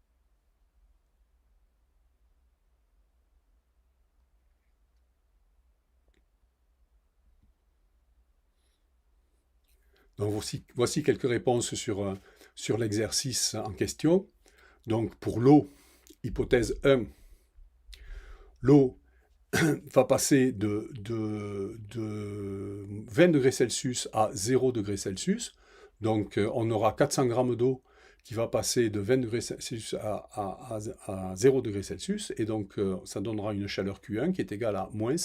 Donc voici quelques réponses sur l'exercice en question. Donc pour l'eau, hypothèse 1, l'eau va passer de 20 degrés Celsius à 0 degrés Celsius. Donc on aura 400 grammes d'eau qui va passer de 20 degrés Celsius à 0 degrés Celsius. Et donc ça donnera une chaleur Q1 qui est égale à moins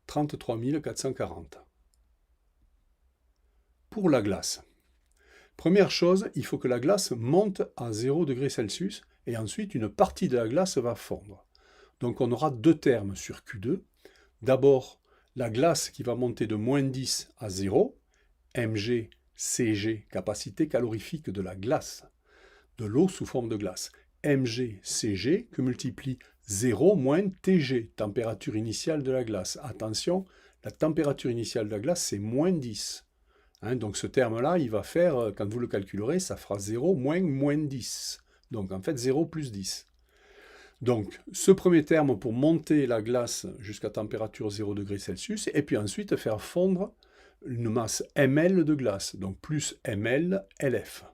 33 440. Pour la glace. Première chose, il faut que la glace monte à 0 degrés Celsius et ensuite une partie de la glace va fondre. Donc on aura deux termes sur Q2. D'abord, la glace qui va monter de moins 10 à 0, mg, cg, capacité calorifique de la glace, de l'eau sous forme de glace. mg, cg que multiplie 0 moins tg, température initiale de la glace. Attention, la température initiale de la glace, c'est moins 10. Donc ce terme-là, il va faire, quand vous le calculerez, ça fera 0 moins moins 10. Donc en fait 0 plus 10. Donc ce premier terme pour monter la glace jusqu'à température 0 degré Celsius, et puis ensuite faire fondre une masse ml de glace, donc plus ml LF.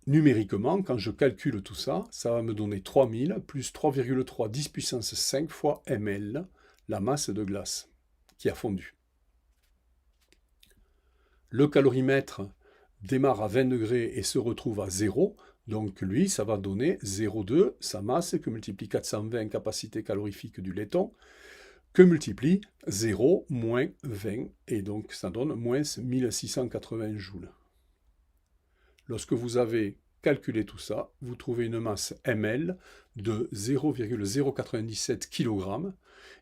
Numériquement, quand je calcule tout ça, ça va me donner 3000 plus 3,3 10 puissance 5 fois ml, la masse de glace qui a fondu. Le calorimètre démarre à 20 degrés et se retrouve à 0. Donc lui, ça va donner 0,2, sa masse, que multiplie 420, capacité calorifique du laiton, que multiplie 0 moins 20, et donc ça donne moins 1680 joules. Lorsque vous avez calculé tout ça, vous trouvez une masse ml de 0,097 kg,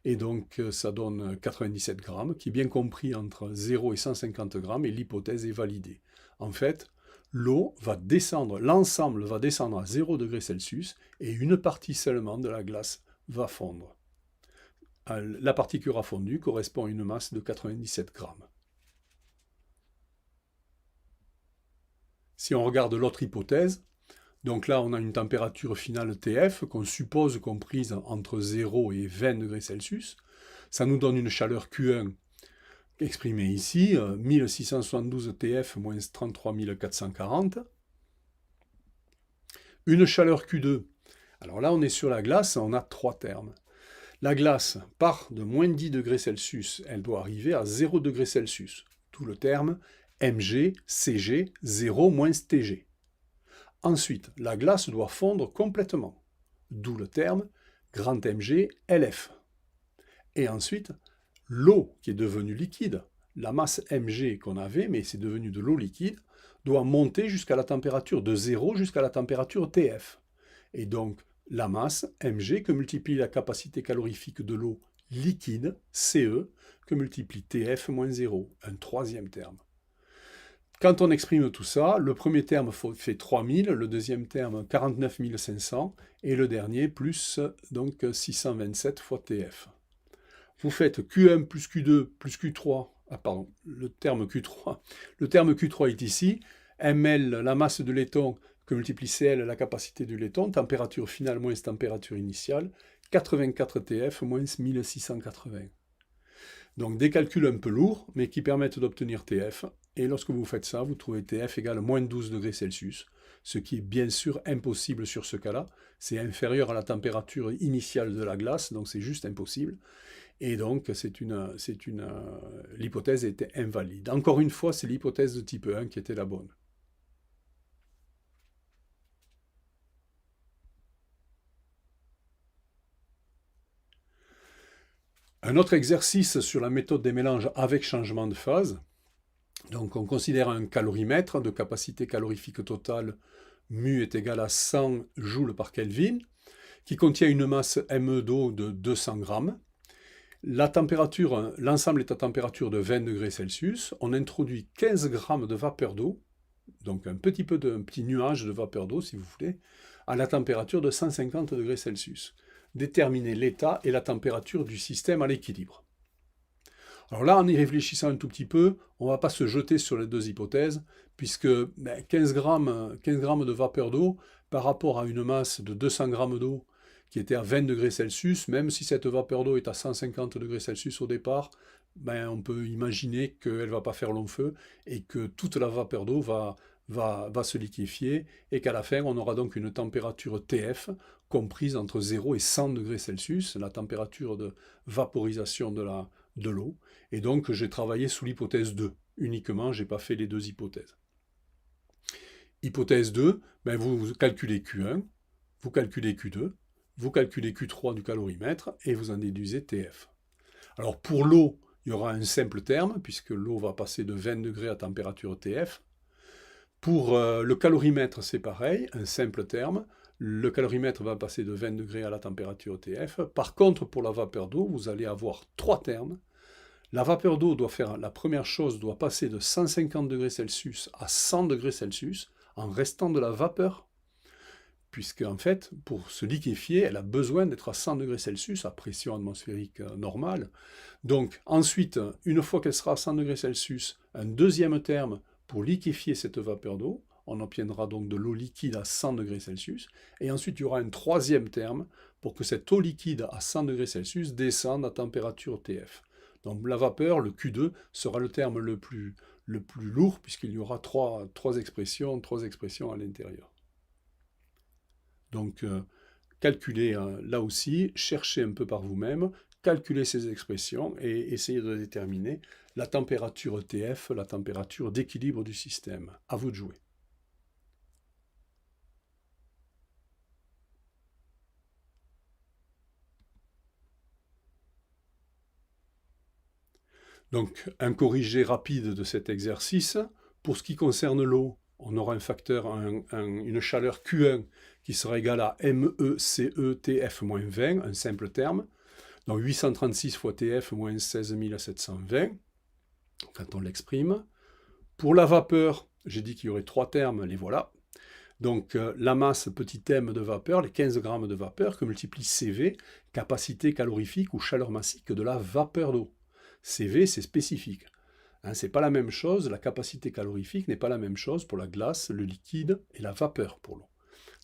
et donc ça donne 97 grammes, qui est bien compris entre 0 et 150 grammes, et l'hypothèse est validée. En fait, l'eau va descendre, l'ensemble va descendre à 0 degré Celsius, et une partie seulement de la glace va fondre. La partie qui aura fondu correspond à une masse de 97 grammes. Si on regarde l'autre hypothèse, donc là on a une température finale TF qu'on suppose comprise entre 0 et 20 degrés Celsius. Ça nous donne une chaleur Q1 exprimée ici, 1672 TF moins 33 440. Une chaleur Q2. Alors là on est sur la glace, on a trois termes. La glace part de moins 10 degrés Celsius, elle doit arriver à 0 degrés Celsius. Tout le terme mg, cg, 0 moins tg. Ensuite, la glace doit fondre complètement, d'où le terme grand mg, lf. Et ensuite, l'eau qui est devenue liquide, la masse mg qu'on avait, mais c'est devenu de l'eau liquide, doit monter jusqu'à la température de 0 jusqu'à la température Tf. Et donc, la masse mg que multiplie la capacité calorifique de l'eau liquide, Ce, que multiplie Tf moins 0, un troisième terme. Quand on exprime tout ça, le premier terme fait 3000, le deuxième terme 49 500, et le dernier plus donc 627 fois TF. Vous faites Q1 plus Q2 plus Q3, le terme Q3 est ici, ml, la masse de laiton, que multiplie Cl, la capacité du laiton, température finale moins température initiale, 84 TF moins 1680. Donc des calculs un peu lourds, mais qui permettent d'obtenir TF. Et lorsque vous faites ça, vous trouvez TF égale moins 12 degrés Celsius, ce qui est bien sûr impossible sur ce cas-là. C'est inférieur à la température initiale de la glace, donc c'est juste impossible. Et donc l'hypothèse était invalide. Encore une fois, c'est l'hypothèse de type 1 qui était la bonne. Un autre exercice sur la méthode des mélanges avec changement de phase. Donc on considère un calorimètre de capacité calorifique totale, mu est égal à 100 joules par Kelvin, qui contient une masse ME d'eau de 200 grammes. La température, l'ensemble est à température de 20 degrés Celsius. On introduit 15 grammes de vapeur d'eau, donc un petit nuage de vapeur d'eau si vous voulez, à la température de 150 degrés Celsius. Déterminer l'état et la température du système à l'équilibre. Alors là, en y réfléchissant un tout petit peu, on ne va pas se jeter sur les deux hypothèses, puisque 15 grammes de vapeur d'eau par rapport à une masse de 200 grammes d'eau qui était à 20 degrés Celsius, même si cette vapeur d'eau est à 150 degrés Celsius au départ, on peut imaginer qu'elle ne va pas faire long feu et que toute la vapeur d'eau va se liquéfier et qu'à la fin, on aura donc une température TF comprise entre 0 et 100 degrés Celsius, la température de vaporisation de l'eau. Et donc, j'ai travaillé sous l'hypothèse 2 uniquement, je n'ai pas fait les deux hypothèses. Hypothèse 2, vous calculez Q1, vous calculez Q2, vous calculez Q3 du calorimètre et vous en déduisez TF. Alors pour l'eau, il y aura un simple terme, puisque l'eau va passer de 20 degrés à température TF. Pour le calorimètre, c'est pareil, un simple terme. Le calorimètre va passer de 20 degrés à la température TF. Par contre, pour la vapeur d'eau, vous allez avoir trois termes. La vapeur d'eau doit faire, la première chose, doit passer de 150 degrés Celsius à 100 degrés Celsius en restant de la vapeur, puisque en fait, pour se liquéfier, elle a besoin d'être à 100 degrés Celsius à pression atmosphérique normale. Donc ensuite, une fois qu'elle sera à 100 degrés Celsius, un deuxième terme pour liquéfier cette vapeur d'eau. On obtiendra donc de l'eau liquide à 100 degrés Celsius. Et ensuite, il y aura un troisième terme pour que cette eau liquide à 100 degrés Celsius descende à température TF. Donc la vapeur, le Q2, sera le terme le plus lourd, puisqu'il y aura trois expressions à l'intérieur. Donc calculez là aussi, cherchez un peu par vous-même, calculez ces expressions et essayez de déterminer la température TF, la température d'équilibre du système. À vous de jouer. Donc, un corrigé rapide de cet exercice. Pour ce qui concerne l'eau, on aura un facteur, une chaleur Q1 qui sera égale à MECETF-20, un simple terme. Donc 836 fois TF moins 16 720, quand on l'exprime. Pour la vapeur, j'ai dit qu'il y aurait trois termes, les voilà. Donc la masse petit m de vapeur, les 15 grammes de vapeur, que multiplie CV, capacité calorifique ou chaleur massique de la vapeur d'eau. CV, c'est spécifique. Ce n'est pas la même chose, la capacité calorifique n'est pas la même chose pour la glace, le liquide et la vapeur pour l'eau.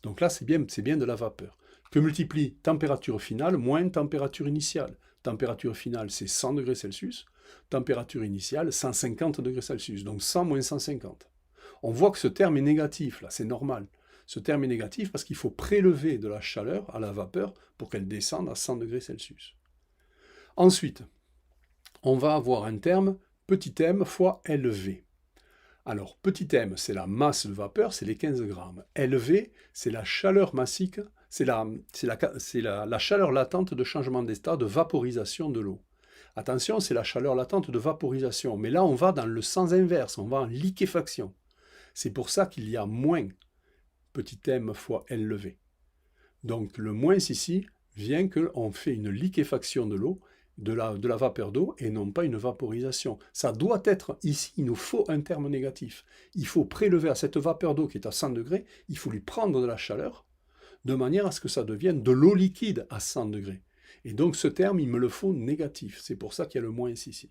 Donc là, c'est bien de la vapeur. Que multiplie température finale moins température initiale. Température finale, c'est 100 degrés Celsius. Température initiale, 150 degrés Celsius. Donc 100 moins 150. On voit que ce terme est négatif, là, c'est normal. Ce terme est négatif parce qu'il faut prélever de la chaleur à la vapeur pour qu'elle descende à 100 degrés Celsius. Ensuite, on va avoir un terme petit m fois LV. Alors, petit m, c'est la masse de vapeur, c'est les 15 grammes. LV, c'est la chaleur massique, c'est la chaleur latente de changement d'état, de vaporisation de l'eau. Attention, c'est la chaleur latente de vaporisation, mais là, on va dans le sens inverse, on va en liquéfaction. C'est pour ça qu'il y a moins petit m fois LV. Donc, le moins ici vient qu'on fait une liquéfaction de l'eau, de la vapeur d'eau et non pas une vaporisation. Ça doit être ici, il nous faut un terme négatif. Il faut prélever à cette vapeur d'eau qui est à 100 degrés, il faut lui prendre de la chaleur de manière à ce que ça devienne de l'eau liquide à 100 degrés. Et donc ce terme, il me le faut négatif. C'est pour ça qu'il y a le moins ici.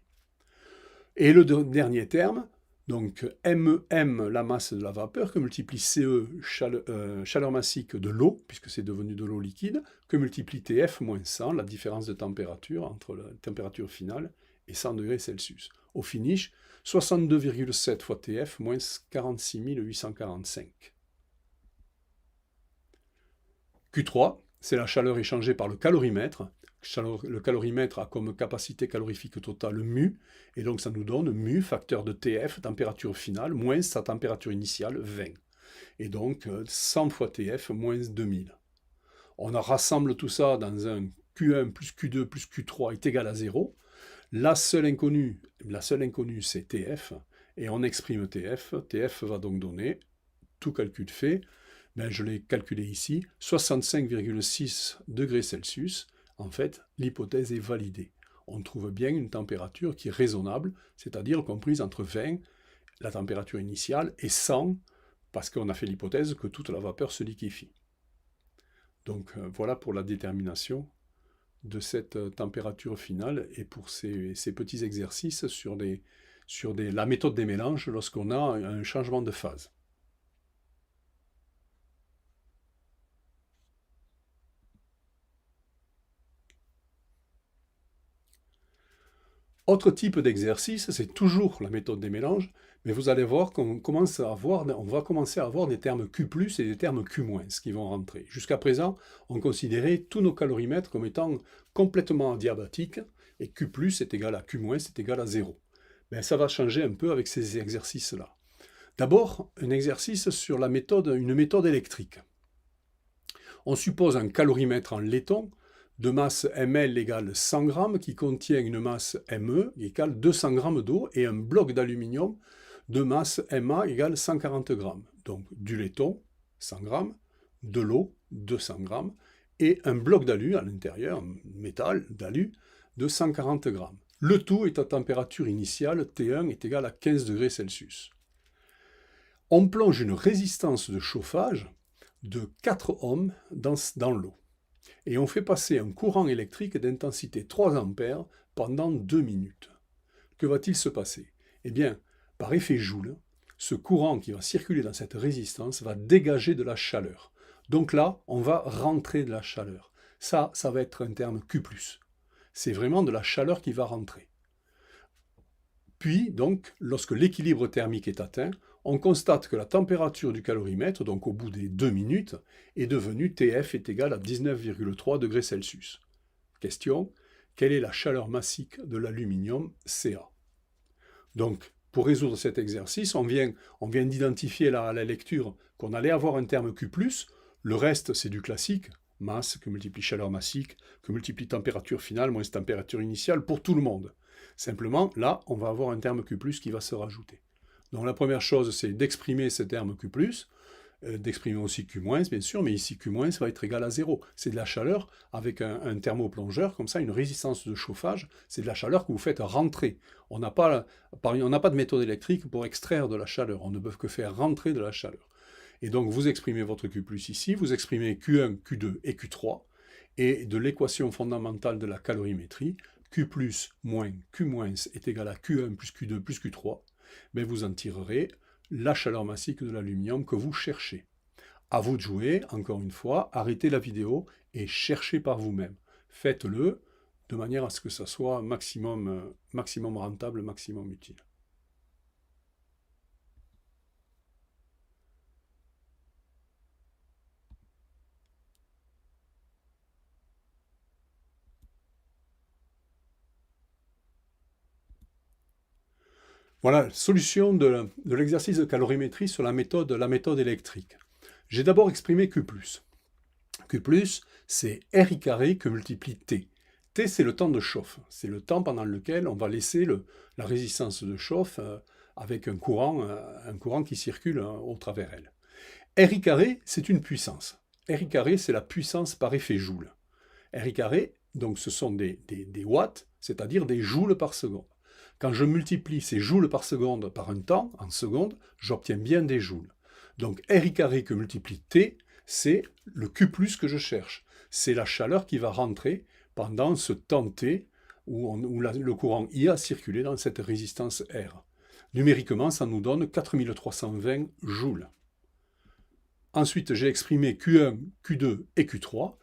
Et le dernier terme, donc MEM, la masse de la vapeur, que multiplie CE, chaleur massique de l'eau, puisque c'est devenu de l'eau liquide, que multiplie TF moins 100, la différence de température entre la température finale et 100 degrés Celsius. Au finish, 62,7 fois TF moins 46 845. Q3, c'est la chaleur échangée par le calorimètre. Le calorimètre a comme capacité calorifique totale mu, et donc ça nous donne mu, facteur de TF, température finale, moins sa température initiale, 20. Et donc 100 fois TF, moins 2000. On rassemble tout ça dans un Q1 plus Q2 plus Q3 est égal à 0. La seule inconnue c'est TF, et on exprime TF. TF va donc donner, tout calcul fait, je l'ai calculé ici, 65,6 degrés Celsius. En fait, l'hypothèse est validée. On trouve bien une température qui est raisonnable, c'est-à-dire comprise entre 20, la température initiale, et 100, parce qu'on a fait l'hypothèse que toute la vapeur se liquéfie. Donc voilà pour la détermination de cette température finale et pour ces petits exercices sur la méthode des mélanges lorsqu'on a un changement de phase. Autre type d'exercice, c'est toujours la méthode des mélanges, mais vous allez voir qu'on va commencer à avoir des termes Q+, et des termes Q- qui vont rentrer. Jusqu'à présent, on considérait tous nos calorimètres comme étant complètement adiabatiques, et Q+ est égal à Q- est égal à 0. Ben, ça va changer un peu avec ces exercices-là. D'abord, un exercice sur une méthode électrique. On suppose un calorimètre en laiton de masse ml égale 100 g qui contient une masse Me égale 200 g d'eau et un bloc d'aluminium de masse Ma égale 140 g. Donc du laiton, 100 g, de l'eau, 200 g, et un bloc d'alu à l'intérieur, un métal d'alu, de 140 g. Le tout est à température initiale, T1 est égal à 15 degrés Celsius. On plonge une résistance de chauffage de 4 ohms dans l'eau. Et on fait passer un courant électrique d'intensité 3 ampères pendant 2 minutes. Que va-t-il se passer? Eh bien, par effet Joule, ce courant qui va circuler dans cette résistance va dégager de la chaleur. Donc là, on va rentrer de la chaleur. Ça va être un terme Q+. C'est vraiment de la chaleur qui va rentrer. Puis, donc, lorsque l'équilibre thermique est atteint, on constate que la température du calorimètre, donc au bout des 2 minutes, est devenue TF est égal à 19,3 degrés Celsius. Question, quelle est la chaleur massique de l'aluminium Ca? Donc, pour résoudre cet exercice, on vient d'identifier à la lecture qu'on allait avoir un terme Q+, le reste c'est du classique, masse que multiplie chaleur massique, que multiplie température finale moins température initiale pour tout le monde. Simplement, là, on va avoir un terme Q+, qui va se rajouter. Donc la première chose, c'est d'exprimer ce terme Q+, d'exprimer aussi Q-, bien sûr, mais ici Q- va être égal à 0. C'est de la chaleur avec un thermoplongeur, comme ça, une résistance de chauffage, c'est de la chaleur que vous faites rentrer. On n'a pas de méthode électrique pour extraire de la chaleur, on ne peut que faire rentrer de la chaleur. Et donc vous exprimez votre Q+ ici, vous exprimez Q1, Q2 et Q3, et de l'équation fondamentale de la calorimétrie, Q+ moins Q- est égal à Q1 plus Q2 plus Q3, mais vous en tirerez la chaleur massique de l'aluminium que vous cherchez. À vous de jouer, encore une fois, arrêtez la vidéo et cherchez par vous-même. Faites-le de manière à ce que ça soit maximum rentable, maximum utile. Voilà, solution de l'exercice de calorimétrie sur la méthode électrique. J'ai d'abord exprimé Q+. Q+, c'est RI carré que multiplie T. T, c'est le temps de chauffe. C'est le temps pendant lequel on va laisser la résistance de chauffe avec un courant qui circule au travers elle. RI carré, c'est une puissance. RI carré, c'est la puissance par effet Joule. RI carré, donc ce sont des watts, c'est-à-dire des joules par seconde. Quand je multiplie ces joules par seconde par un temps, en secondes, j'obtiens bien des joules. Donc RI carré que multiplie T, c'est le Q+ que je cherche. C'est la chaleur qui va rentrer pendant ce temps T où le courant I a circulé dans cette résistance R. Numériquement, ça nous donne 4320 joules. Ensuite, j'ai exprimé Q1, Q2 et Q3.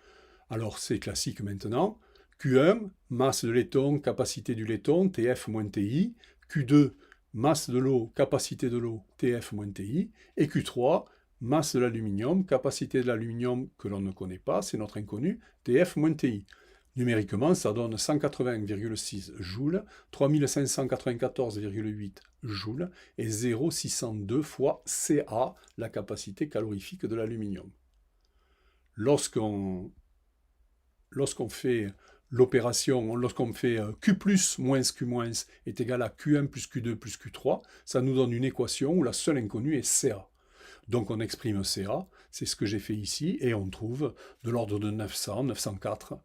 Alors c'est classique maintenant. Q1, masse de laiton, capacité du laiton, TF moins TI. Q2, masse de l'eau, capacité de l'eau, TF moins TI. Et Q3, masse de l'aluminium, capacité de l'aluminium que l'on ne connaît pas, c'est notre inconnu, TF moins TI. Numériquement, ça donne 180,6 joules, 3594,8 joules et 0,602 fois Ca, la capacité calorifique de l'aluminium. Lorsqu'on fait l'opération, lorsqu'on fait Q+ moins Q- est égal à Q1 plus Q2 plus Q3, ça nous donne une équation où la seule inconnue est Ca. Donc on exprime Ca, c'est ce que j'ai fait ici, et on trouve de l'ordre de 900, 904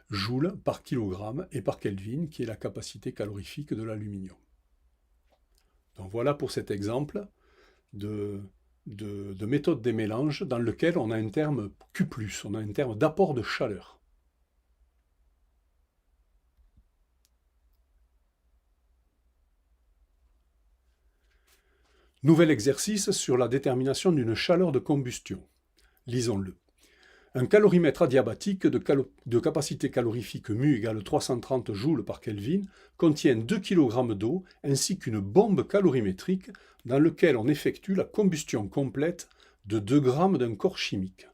joules par kilogramme et par Kelvin, qui est la capacité calorifique de l'aluminium. Donc voilà pour cet exemple de méthode des mélanges dans lequel on a un terme Q+, on a un terme d'apport de chaleur. Nouvel exercice sur la détermination d'une chaleur de combustion. Lisons-le. Un calorimètre adiabatique de capacité calorifique mu égale 330 joules par Kelvin contient 2 kg d'eau ainsi qu'une bombe calorimétrique dans laquelle on effectue la combustion complète de 2 grammes d'un corps chimique.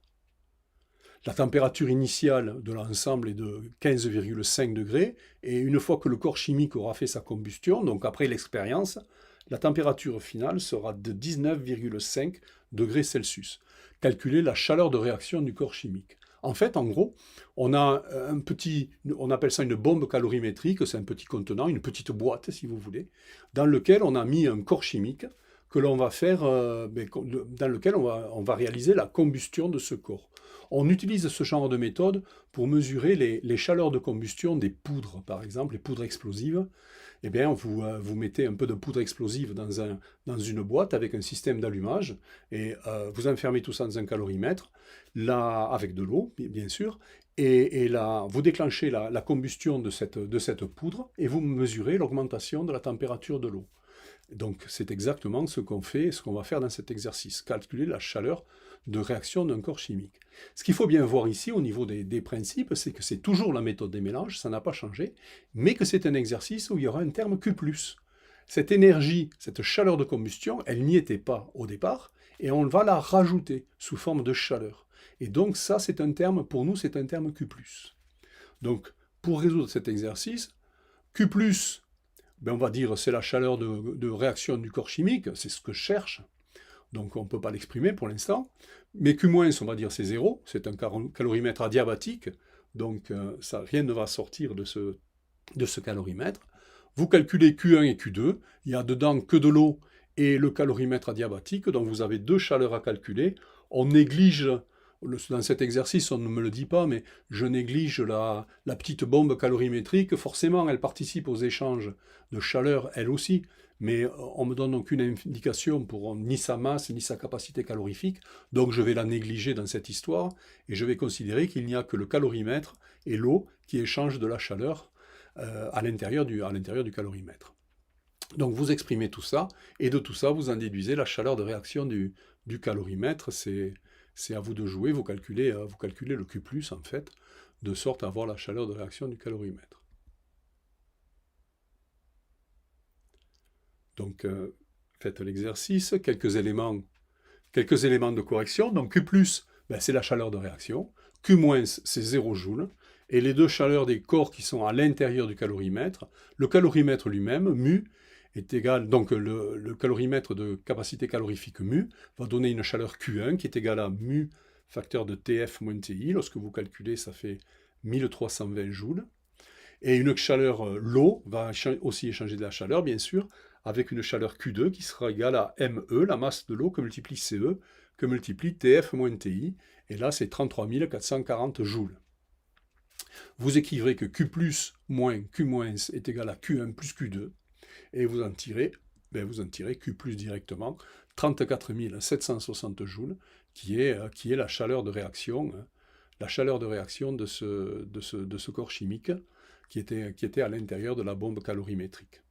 La température initiale de l'ensemble est de 15,5 degrés et une fois que le corps chimique aura fait sa combustion, donc après l'expérience, la température finale sera de 19,5 degrés Celsius. Calculer la chaleur de réaction du corps chimique. En fait, en gros, on a on appelle ça une bombe calorimétrique, c'est un petit contenant, une petite boîte si vous voulez, dans lequel on a mis un corps chimique que l'on va faire, dans lequel on va réaliser la combustion de ce corps. On utilise ce genre de méthode pour mesurer les chaleurs de combustion des poudres, par exemple, les poudres explosives. Eh bien, vous mettez un peu de poudre explosive dans une boîte avec un système d'allumage et vous enfermez tout ça dans un calorimètre, là, avec de l'eau, bien sûr, et là, vous déclenchez la combustion de cette poudre et vous mesurez l'augmentation de la température de l'eau. Donc, c'est exactement ce qu'on fait, ce qu'on va faire dans cet exercice, calculer la chaleur de réaction d'un corps chimique. Ce qu'il faut bien voir ici au niveau des principes, c'est que c'est toujours la méthode des mélanges, ça n'a pas changé, mais que c'est un exercice où il y aura un terme Q+. Cette énergie, cette chaleur de combustion, elle n'y était pas au départ, et on va la rajouter sous forme de chaleur. Et donc ça, c'est un terme, pour nous, c'est un terme Q+. Donc, pour résoudre cet exercice, Q+, ben on va dire c'est la chaleur de réaction du corps chimique, c'est ce que je cherche, donc on ne peut pas l'exprimer pour l'instant, mais Q-, on va dire c'est 0, c'est un calorimètre adiabatique, donc rien ne va sortir de ce calorimètre. Vous calculez Q1 et Q2, il n'y a dedans que de l'eau et le calorimètre adiabatique, donc vous avez deux chaleurs à calculer. On néglige, dans cet exercice on ne me le dit pas, mais je néglige la petite bombe calorimétrique, forcément elle participe aux échanges de chaleur elle aussi, mais on ne me donne aucune indication pour ni sa masse ni sa capacité calorifique, donc je vais la négliger dans cette histoire, et je vais considérer qu'il n'y a que le calorimètre et l'eau qui échangent de la chaleur à l'intérieur du calorimètre. Donc vous exprimez tout ça, et de tout ça vous en déduisez la chaleur de réaction du calorimètre, c'est à vous de jouer, vous calculez le Q+, en fait, de sorte à avoir la chaleur de réaction du calorimètre. Donc, faites l'exercice, quelques éléments de correction. Donc, Q+, ben, c'est la chaleur de réaction. Q-, c'est 0 joule. Et les deux chaleurs des corps qui sont à l'intérieur du calorimètre, le calorimètre lui-même, mu, est égal, donc le calorimètre de capacité calorifique mu va donner une chaleur Q1 qui est égale à mu facteur de TF moins TI. Lorsque vous calculez, ça fait 1320 joules. Et une chaleur, l'eau, va aussi échanger de la chaleur, bien sûr, avec une chaleur Q2 qui sera égale à ME, la masse de l'eau, que multiplie CE, que multiplie TF moins TI. Et là, c'est 33 440 joules. Vous écrivrez que Q+, moins Q- est égal à Q1 plus Q2. Et vous en tirez Q+ directement, 34 760 joules, qui est la chaleur de réaction, de ce corps chimique qui était à l'intérieur de la bombe calorimétrique.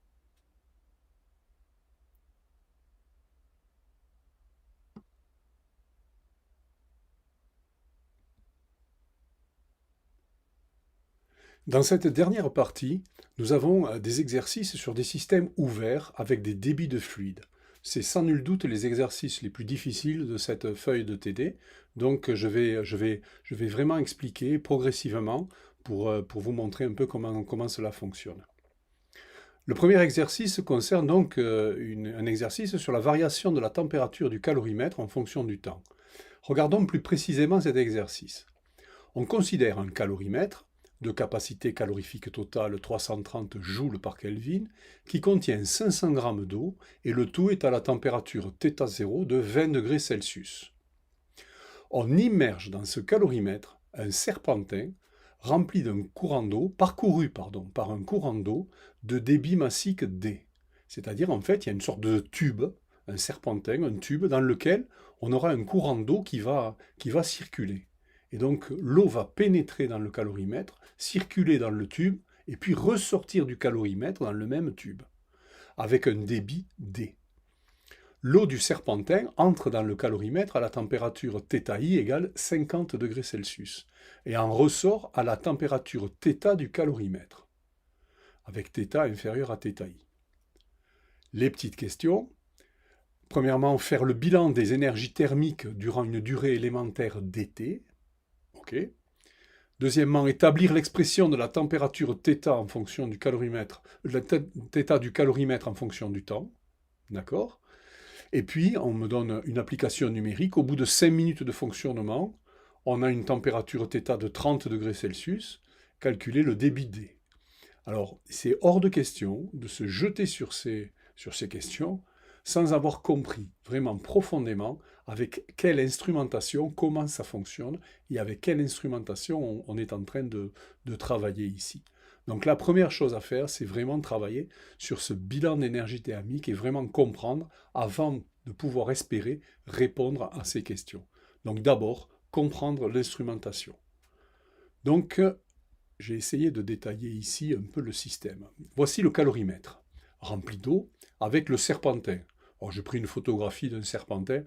Dans cette dernière partie, nous avons des exercices sur des systèmes ouverts avec des débits de fluide. C'est sans nul doute les exercices les plus difficiles de cette feuille de TD, donc je vais vraiment expliquer progressivement pour vous montrer un peu comment cela fonctionne. Le premier exercice concerne donc un exercice sur la variation de la température du calorimètre en fonction du temps. Regardons plus précisément cet exercice. On considère un calorimètre de capacité calorifique totale 330 joules par Kelvin, qui contient 500 g d'eau, et le tout est à la température θ0 de 20 degrés Celsius. On immerge dans ce calorimètre un serpentin rempli d'un courant d'eau, parcouru par un courant d'eau de débit massique D. C'est-à-dire, en fait, il y a une sorte de tube, un serpentin, un tube, dans lequel on aura un courant d'eau qui va circuler. Et donc, l'eau va pénétrer dans le calorimètre, circuler dans le tube, et puis ressortir du calorimètre dans le même tube, avec un débit D. l'eau du serpentin entre dans le calorimètre à la température θi égale 50 degrés Celsius et en ressort à la température θ du calorimètre, avec θ inférieur à θi. Les petites questions. Premièrement, faire le bilan des énergies thermiques durant une durée élémentaire d'été. Okay. Deuxièmement, établir l'expression de la température θ en fonction du calorimètre, θ du calorimètre en fonction du temps. D'accord ? Et puis, on me donne une application numérique. Au bout de 5 minutes de fonctionnement, on a une température θ de 30 degrés Celsius. Calculer le débit D. Alors, c'est hors de question de se jeter sur ces questions sans avoir compris vraiment profondément avec quelle instrumentation, comment ça fonctionne et avec quelle instrumentation on est en train de travailler ici. Donc la première chose à faire, c'est vraiment travailler sur ce bilan d'énergie thermique et vraiment comprendre avant de pouvoir espérer répondre à ces questions. Donc d'abord, comprendre l'instrumentation. Donc, j'ai essayé de détailler ici un peu le système. Voici le calorimètre, rempli d'eau, avec le serpentin. Alors, j'ai pris une photographie d'un serpentin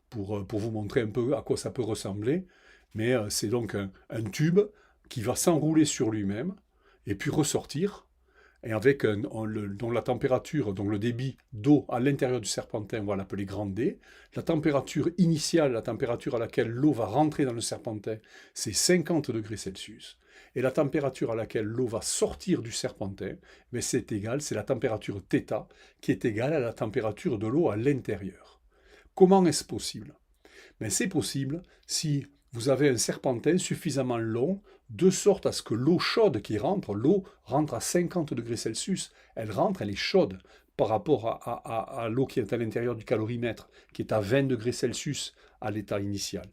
pour vous montrer un peu à quoi ça peut ressembler. Mais c'est donc un tube qui va s'enrouler sur lui-même et puis ressortir. Et avec dont la température, donc le débit d'eau à l'intérieur du serpentin, on va l'appeler grand D. La température initiale, la température à laquelle l'eau va rentrer dans le serpentin, c'est 50 degrés Celsius. Et la température à laquelle l'eau va sortir du serpentin, mais c'est la température θ qui est égale à la température de l'eau à l'intérieur. Comment est-ce possible? C'est possible si vous avez un serpentin suffisamment long, de sorte à ce que l'eau chaude qui rentre, l'eau rentre à 50 degrés Celsius, elle est chaude par rapport à l'eau qui est à l'intérieur du calorimètre, qui est à 20 degrés Celsius à l'état initial.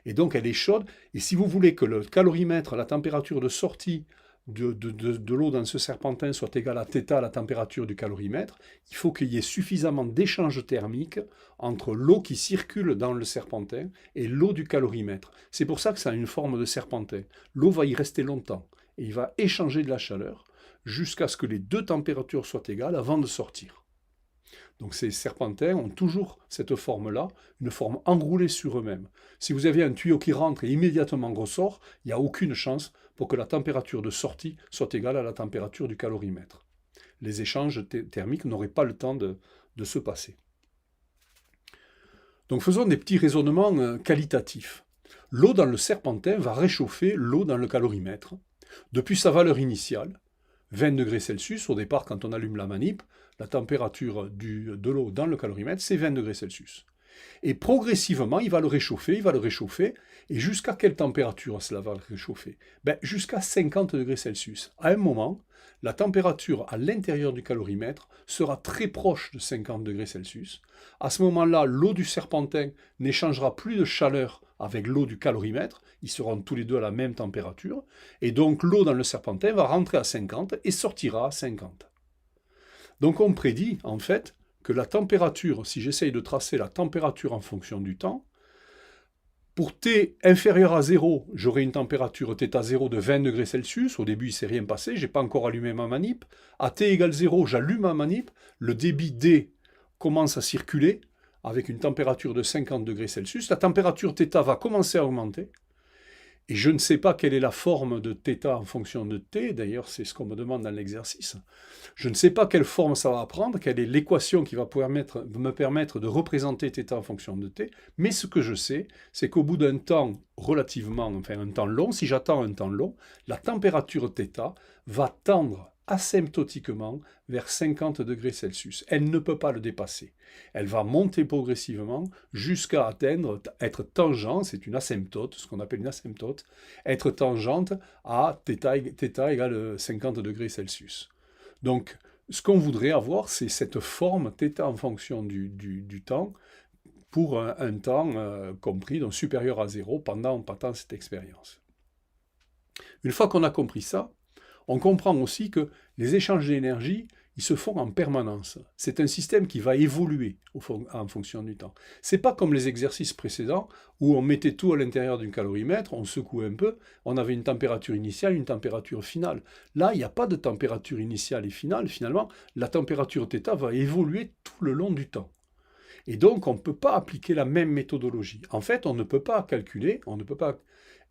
Et donc elle est chaude, et si vous voulez que le calorimètre, la température de sortie de l'eau dans ce serpentin soit égale à θ, la température du calorimètre, il faut qu'il y ait suffisamment d'échange thermique entre l'eau qui circule dans le serpentin et l'eau du calorimètre. C'est pour ça que ça a une forme de serpentin. L'eau va y rester longtemps et il va échanger de la chaleur jusqu'à ce que les deux températures soient égales avant de sortir. Donc ces serpentins ont toujours cette forme-là, une forme enroulée sur eux-mêmes. Si vous avez un tuyau qui rentre et immédiatement ressort, il n'y a aucune chance pour que la température de sortie soit égale à la température du calorimètre. Les échanges thermiques n'auraient pas le temps de se passer. Donc faisons des petits raisonnements qualitatifs. L'eau dans le serpentin va réchauffer l'eau dans le calorimètre depuis sa valeur initiale, 20 degrés Celsius. Au départ, quand on allume la manip, la température de l'eau dans le calorimètre, c'est 20 degrés Celsius. Et progressivement, il va le réchauffer, et jusqu'à quelle température cela va le réchauffer? Jusqu'à 50 degrés Celsius. À un moment, la température à l'intérieur du calorimètre sera très proche de 50 degrés Celsius. À ce moment-là, l'eau du serpentin n'échangera plus de chaleur avec l'eau du calorimètre, ils seront tous les deux à la même température, et donc l'eau dans le serpentin va rentrer à 50 et sortira à 50. Donc on prédit en fait que la température, si j'essaye de tracer la température en fonction du temps, pour T inférieur à 0, j'aurai une température θ0 de 20 degrés Celsius. Au début, il ne s'est rien passé, je n'ai pas encore allumé ma manip. À T égale 0, j'allume ma manip, le débit D commence à circuler avec une température de 50 degrés Celsius. La température θ va commencer à augmenter. Et je ne sais pas quelle est la forme de θ en fonction de T, d'ailleurs c'est ce qu'on me demande dans l'exercice. Je ne sais pas quelle forme ça va prendre, quelle est l'équation qui va me permettre de représenter θ en fonction de T, mais ce que je sais, c'est qu'au bout d'un temps un temps long, si j'attends un temps long, la température θ va tendre asymptotiquement vers 50 degrés Celsius. Elle ne peut pas le dépasser. Elle va monter progressivement jusqu'à être tangente, c'est une asymptote, ce qu'on appelle une asymptote, être tangente à θ égale 50 degrés Celsius. Donc, ce qu'on voudrait avoir, c'est cette forme θ en fonction du temps, pour un temps compris, donc supérieur à 0, pendant cette expérience. Une fois qu'on a compris ça, on comprend aussi que les échanges d'énergie, ils se font en permanence. C'est un système qui va évoluer en fonction du temps. Ce n'est pas comme les exercices précédents où on mettait tout à l'intérieur d'un calorimètre, on secouait un peu, on avait une température initiale, une température finale. Là, il n'y a pas de température initiale et finale. Finalement, la température θ va évoluer tout le long du temps. Et donc, on ne peut pas appliquer la même méthodologie. En fait, on ne peut pas calculer, on ne peut pas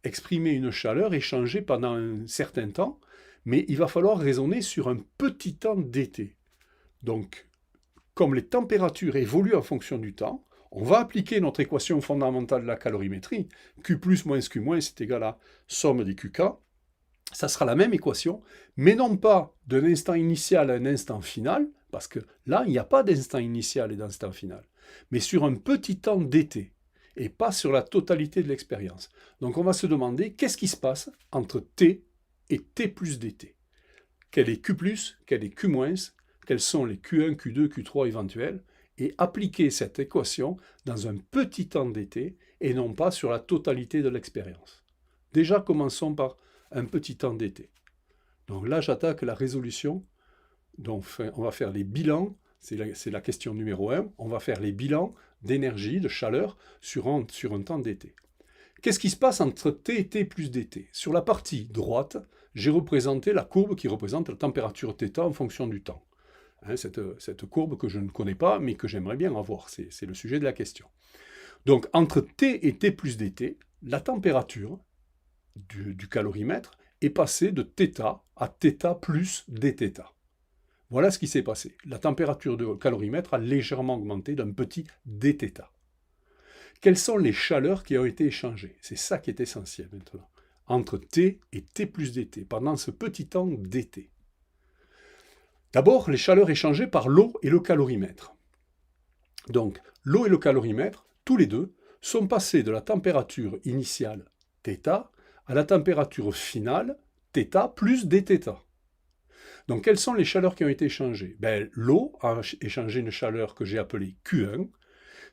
exprimer une chaleur échangée pendant un certain temps, mais il va falloir raisonner sur un petit temps d'été. Donc, comme les températures évoluent en fonction du temps, on va appliquer notre équation fondamentale de la calorimétrie, Q plus moins Q moins c'est égal à somme des QK. Ça sera la même équation, mais non pas d'un instant initial à un instant final, parce que là, il n'y a pas d'instant initial et d'instant final, mais sur un petit temps d'été, et pas sur la totalité de l'expérience. Donc on va se demander qu'est-ce qui se passe entre T et T plus dt. Quel est Q+, quel est Q-, quels sont les Q1, Q2, Q3 éventuels, et appliquer cette équation dans un petit temps d'été, et non pas sur la totalité de l'expérience. Déjà, commençons par un petit temps d'été. Donc là, j'attaque la résolution. Donc on va faire les bilans, c'est la question numéro 1, on va faire les bilans d'énergie, de chaleur, sur un temps d'été. Qu'est-ce qui se passe entre T et T plus dt? Sur la partie droite, j'ai représenté la courbe qui représente la température θ en fonction du temps. Hein, cette courbe que je ne connais pas, mais que j'aimerais bien avoir, c'est le sujet de la question. Donc entre T et T plus dt, la température du calorimètre est passée de θ à θ plus dθ. Voilà ce qui s'est passé. La température du calorimètre a légèrement augmenté d'un petit dθ. Quelles sont les chaleurs qui ont été échangées? C'est ça qui est essentiel maintenant. Entre T et T plus dt, pendant ce petit temps d'été. D'abord, les chaleurs échangées par l'eau et le calorimètre. Donc, l'eau et le calorimètre, tous les deux, sont passés de la température initiale θ à la température finale θ plus dθ. Donc, quelles sont les chaleurs qui ont été échangées? L'eau a échangé une chaleur que j'ai appelée Q1,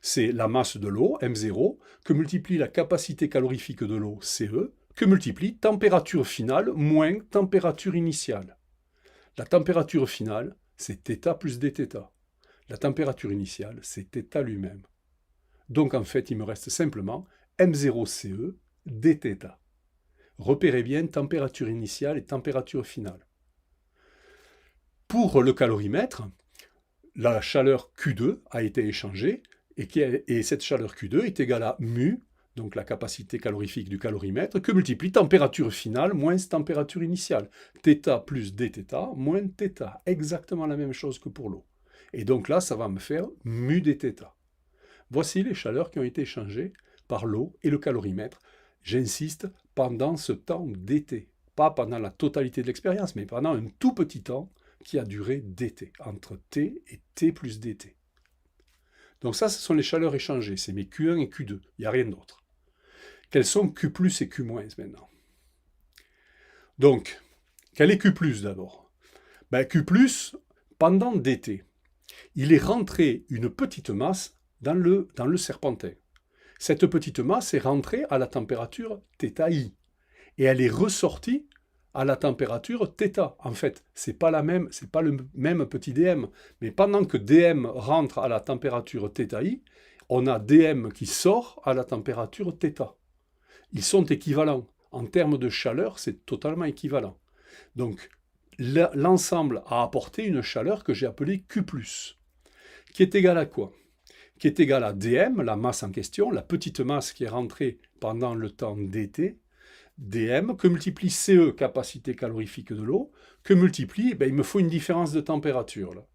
c'est la masse de l'eau, M0, que multiplie la capacité calorifique de l'eau, CE, que multiplie température finale moins température initiale. La température finale, c'est θ plus dθ. La température initiale, c'est θ lui-même. Donc en fait, il me reste simplement M0CE dθ. Repérez bien température initiale et température finale. Pour le calorimètre, la chaleur Q2 a été échangée et cette chaleur Q2 est égale à mu, donc la capacité calorifique du calorimètre, que multiplie température finale moins température initiale. θ plus dθ moins θ, exactement la même chose que pour l'eau. Et donc là, ça va me faire mu dθ. Voici les chaleurs qui ont été échangées par l'eau et le calorimètre. J'insiste, pendant ce temps d'été. Pas pendant la totalité de l'expérience, mais pendant un tout petit temps qui a duré dt, entre T et T plus dt. Donc ça, ce sont les chaleurs échangées, c'est mes Q1 et Q2, il n'y a rien d'autre. Quels sont Q+, et Q- maintenant? Donc, quel est Q+ d'abord? Q+, pendant dt, il est rentré une petite masse dans le serpentin. Cette petite masse est rentrée à la température θi, et elle est ressortie à la température θ. En fait, c'est pas le même petit dm, mais pendant que dm rentre à la température θi, on a dm qui sort à la température θ. Ils sont équivalents. En termes de chaleur, c'est totalement équivalent. Donc, l'ensemble a apporté une chaleur que j'ai appelée Q+, qui est égale à quoi? Qui est égale à dm, la masse en question, la petite masse qui est rentrée pendant le temps dt, dm, que multiplie CE, capacité calorifique de l'eau, que multiplie, il me faut une différence de température. Là.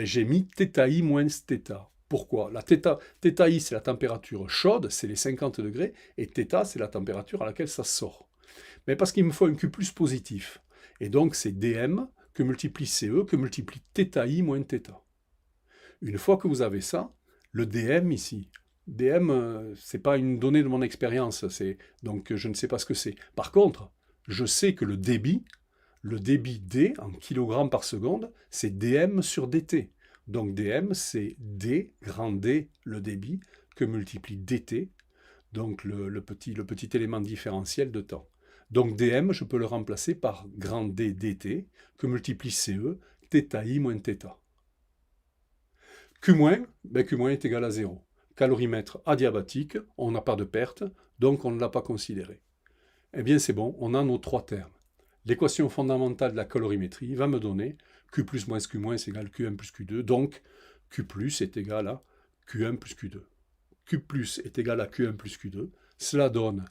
J'ai mis θi moins θ. Pourquoi? La θi, c'est la température chaude, c'est les 50 degrés, et θ, c'est la température à laquelle ça sort. Mais parce qu'il me faut un Q+ positif. Et donc, c'est dm que multiplie CE, que multiplie θi moins θ. Une fois que vous avez ça, le dm ici, dm, ce n'est pas une donnée de mon expérience, donc je ne sais pas ce que c'est. Par contre, je sais que le débit D en kilogrammes par seconde, c'est dm sur dt. Donc dm, c'est d, grand D, le débit, que multiplie dt, donc le petit élément différentiel de temps. Donc dm, je peux le remplacer par grand D dt, que multiplie CE, θi moins θ. Q-, Q- est égal à 0. Calorimètre adiabatique, on n'a pas de perte, donc on ne l'a pas considéré. Eh bien c'est bon, on a nos trois termes. L'équation fondamentale de la calorimétrie va me donner Q+ moins Q- égale Q1 plus Q2, donc Q+ est égal à Q1 plus Q2. Q plus est égal à Q1 plus Q2. Cela donne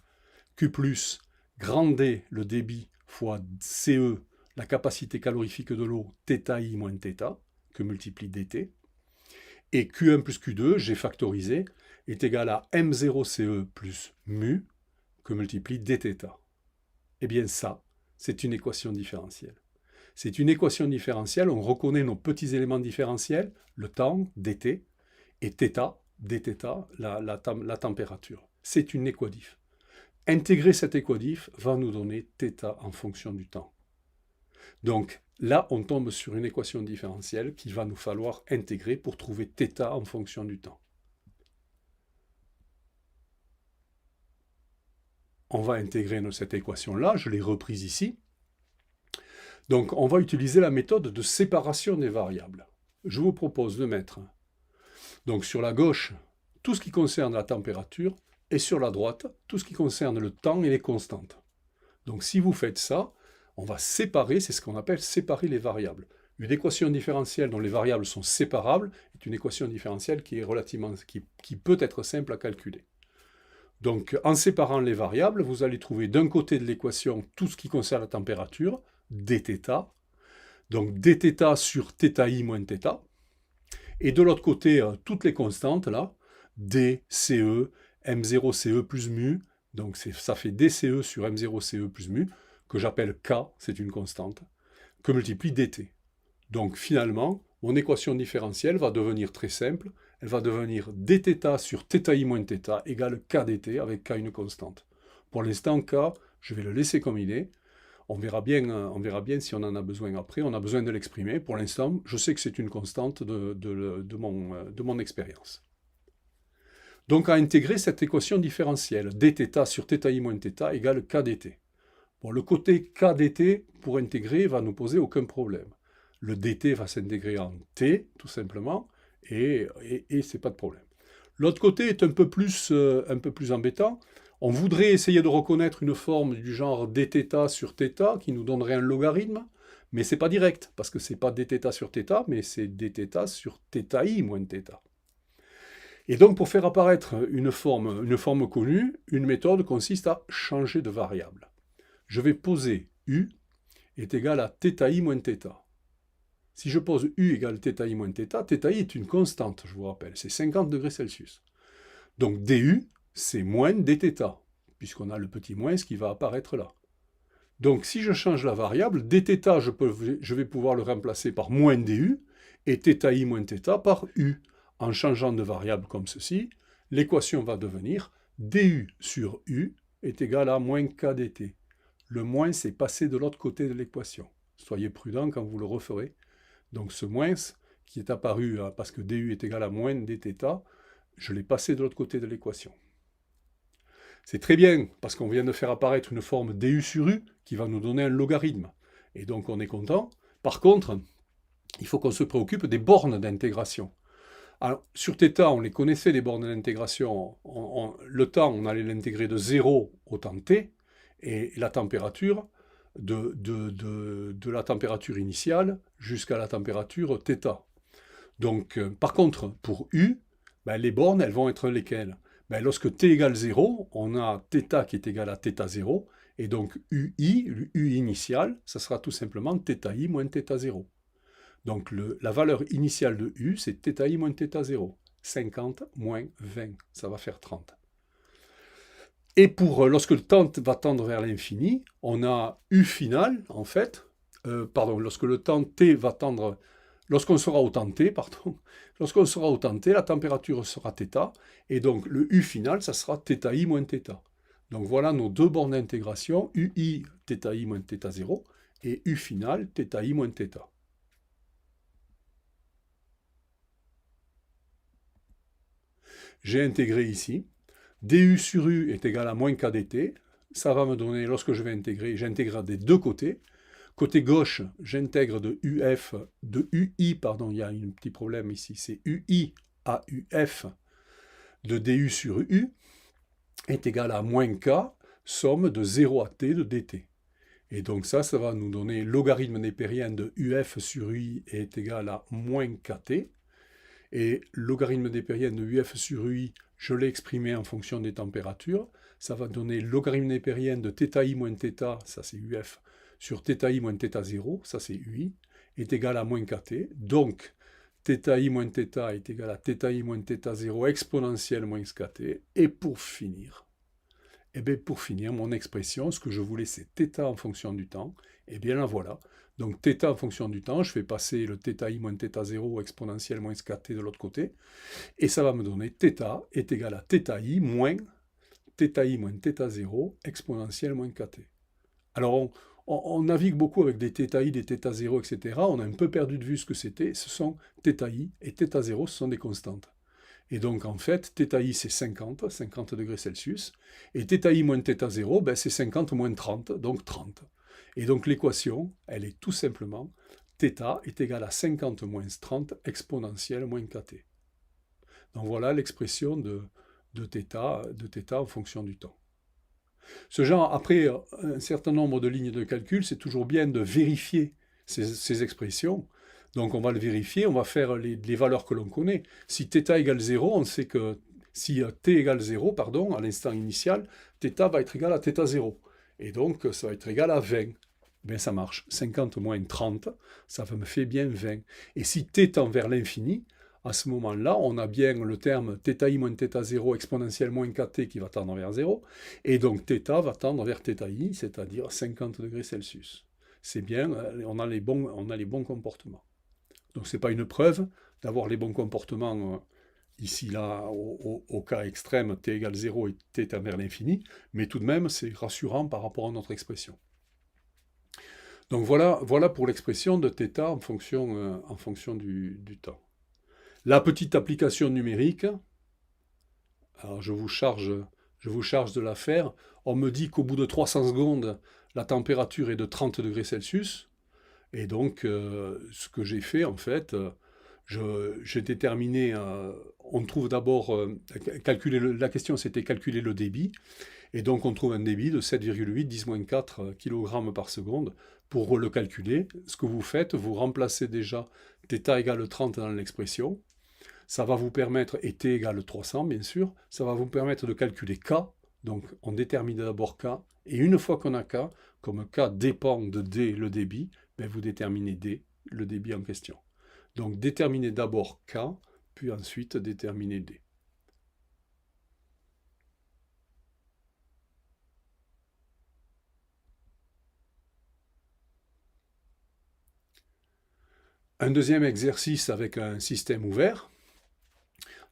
Q plus grand D, le débit, fois CE, la capacité calorifique de l'eau, θi moins θ, que multiplie dt. Et Q1 plus Q2, j'ai factorisé, est égal à M0CE plus mu, que multiplie dθ. Eh bien ça, c'est une équation différentielle. C'est une équation différentielle, on reconnaît nos petits éléments différentiels, le temps, dt, et θ, dθ, la température. C'est une équadif. Intégrer cette équadif va nous donner θ en fonction du temps. Donc là, on tombe sur une équation différentielle qu'il va nous falloir intégrer pour trouver θ en fonction du temps. On va intégrer cette équation-là, je l'ai reprise ici. Donc on va utiliser la méthode de séparation des variables. Je vous propose de mettre donc sur la gauche tout ce qui concerne la température et sur la droite tout ce qui concerne le temps et les constantes. Donc si vous faites ça, on va séparer, c'est ce qu'on appelle séparer les variables. Une équation différentielle dont les variables sont séparables est une équation différentielle qui est qui peut être simple à calculer. Donc en séparant les variables, vous allez trouver d'un côté de l'équation tout ce qui concerne la température, dθ, donc dθ sur θi moins θ, et de l'autre côté, toutes les constantes, là, d, ce, m0ce plus mu, donc ça fait dce sur m0ce plus mu, que j'appelle k, c'est une constante, que multiplie dt. Donc finalement, mon équation différentielle va devenir très simple, elle va devenir dθ sur θi moins θ égale k dt, avec k une constante. Pour l'instant, k, je vais le laisser comme il est. On verra bien si on en a besoin après. On a besoin de l'exprimer. Pour l'instant, je sais que c'est une constante de mon expérience. Donc, à intégrer cette équation différentielle, dθ sur θi moins θ égale k dt. Bon, le côté k dt, pour intégrer, va nous poser aucun problème. Le dt va s'intégrer en t, tout simplement, et c'est pas de problème. L'autre côté est un peu plus embêtant. On voudrait essayer de reconnaître une forme du genre dθ sur θ qui nous donnerait un logarithme, mais c'est pas direct, parce que c'est pas dθ sur θ, mais c'est dθ sur θi moins θ. Et donc pour faire apparaître une forme connue, une méthode consiste à changer de variable. Je vais poser u est égal à θi moins θ. Si je pose u égale θi moins θ, θi est une constante, je vous rappelle, c'est 50 degrés Celsius. Donc du, c'est moins dθ, puisqu'on a le petit moins qui va apparaître là. Donc si je change la variable, dθ, je vais pouvoir le remplacer par moins du, et θi moins θ par u. En changeant de variable comme ceci, l'équation va devenir du sur u est égal à moins k dt. Le moins, c'est passé de l'autre côté de l'équation. Soyez prudent quand vous le referez. Donc ce moins, qui est apparu parce que du est égal à moins dθ, je l'ai passé de l'autre côté de l'équation. C'est très bien, parce qu'on vient de faire apparaître une forme du sur u qui va nous donner un logarithme. Et donc on est content. Par contre, il faut qu'on se préoccupe des bornes d'intégration. Alors, sur θ, on les connaissait, les bornes d'intégration. Le temps, on allait l'intégrer de 0 au temps t, et la température, de la température initiale jusqu'à la température θ. Donc, par contre, pour u, les bornes, elles vont être lesquelles? Lorsque t égale 0, on a θ qui est égal à θ0, et donc ui, u initial, ça sera tout simplement θi moins θ0. Donc la valeur initiale de u, c'est θi moins θ0. 50 moins 20, ça va faire 30. Et lorsque le temps va tendre vers l'infini, on a u final, en fait, lorsque le temps t va tendre, lorsqu'on sera au temps t, la température sera θ, et donc le u final, ça sera θi moins θ. Donc voilà nos deux bornes d'intégration, ui θi moins θ0, et u final, θi moins θ. J'ai intégré ici. du sur u est égal à moins k dt. Ça va me donner, lorsque je vais intégrer, j'intègre des deux côtés. Côté gauche, j'intègre de ui, il y a un petit problème ici, c'est ui à uf de du sur u est égal à moins k, somme de 0 à t de dt. Et donc ça va nous donner logarithme népérien de uf sur ui est égal à moins kt. Et le logarithme népérien de UF sur UI, je l'ai exprimé en fonction des températures. Ça va donner le logarithme népérien de θi moins θ, ça c'est UF, sur θi moins θ0, ça c'est UI, est égal à moins kt. Donc, θi moins θ est égal à θi moins θ0 exponentielle moins kt. Et pour finir, mon expression, ce que je voulais, c'est θ en fonction du temps. Et bien la voilà. Donc θ en fonction du temps, je fais passer le θi moins θ0 exponentielle moins kt de l'autre côté. Et ça va me donner θ est égal à θi moins θ0 exponentielle moins kt. Alors on navigue beaucoup avec des θi, des θ0, etc. On a un peu perdu de vue ce que c'était. Ce sont θi et θ0, ce sont des constantes. Et donc, en fait, θi, c'est 50 degrés Celsius. Et θi moins θ0, ben, c'est 50 moins 30, donc 30. Et donc, l'équation, elle est tout simplement θ est égal à 50 moins 30 exponentielle moins kt. Donc, voilà l'expression de θ en fonction du temps. Ce genre, après un certain nombre de lignes de calcul, c'est toujours bien de vérifier ces expressions. Donc on va le vérifier, on va faire les valeurs que l'on connaît. Si θ égale 0, on sait que si t égale 0, pardon, à l'instant initial, θ va être égal à θ0. Et donc ça va être égal à 20. Bien ça marche. 50 moins 30, ça me fait bien 20. Et si t tend vers l'infini, à ce moment-là, on a bien le terme θi moins θ0 exponentielle moins kt qui va tendre vers 0. Et donc θ va tendre vers θi, c'est-à-dire 50 degrés Celsius. C'est bien, on a les bons comportements. Donc ce n'est pas une preuve d'avoir les bons comportements ici, là, au cas extrême, t égale 0 et t tend vers l'infini, mais tout de même, c'est rassurant par rapport à notre expression. Donc voilà pour l'expression de θ en fonction du temps. La petite application numérique, alors je vous charge de la faire. On me dit qu'au bout de 300 secondes, la température est de 30 degrés Celsius. Et donc, ce que j'ai fait, en fait, j'ai déterminé, on trouve d'abord, la question c'était calculer le débit, et donc on trouve un débit de 7,8 10-4 kg par seconde. Pour le calculer, ce que vous faites, vous remplacez déjà θ égale 30 dans l'expression, ça va vous permettre, et t égale 300 bien sûr, ça va vous permettre de calculer k, donc on détermine d'abord k, et une fois qu'on a k, comme k dépend de d, le débit, ben vous déterminez d, le débit en question. Donc déterminez d'abord k, puis ensuite déterminez d. Un deuxième exercice avec un système ouvert.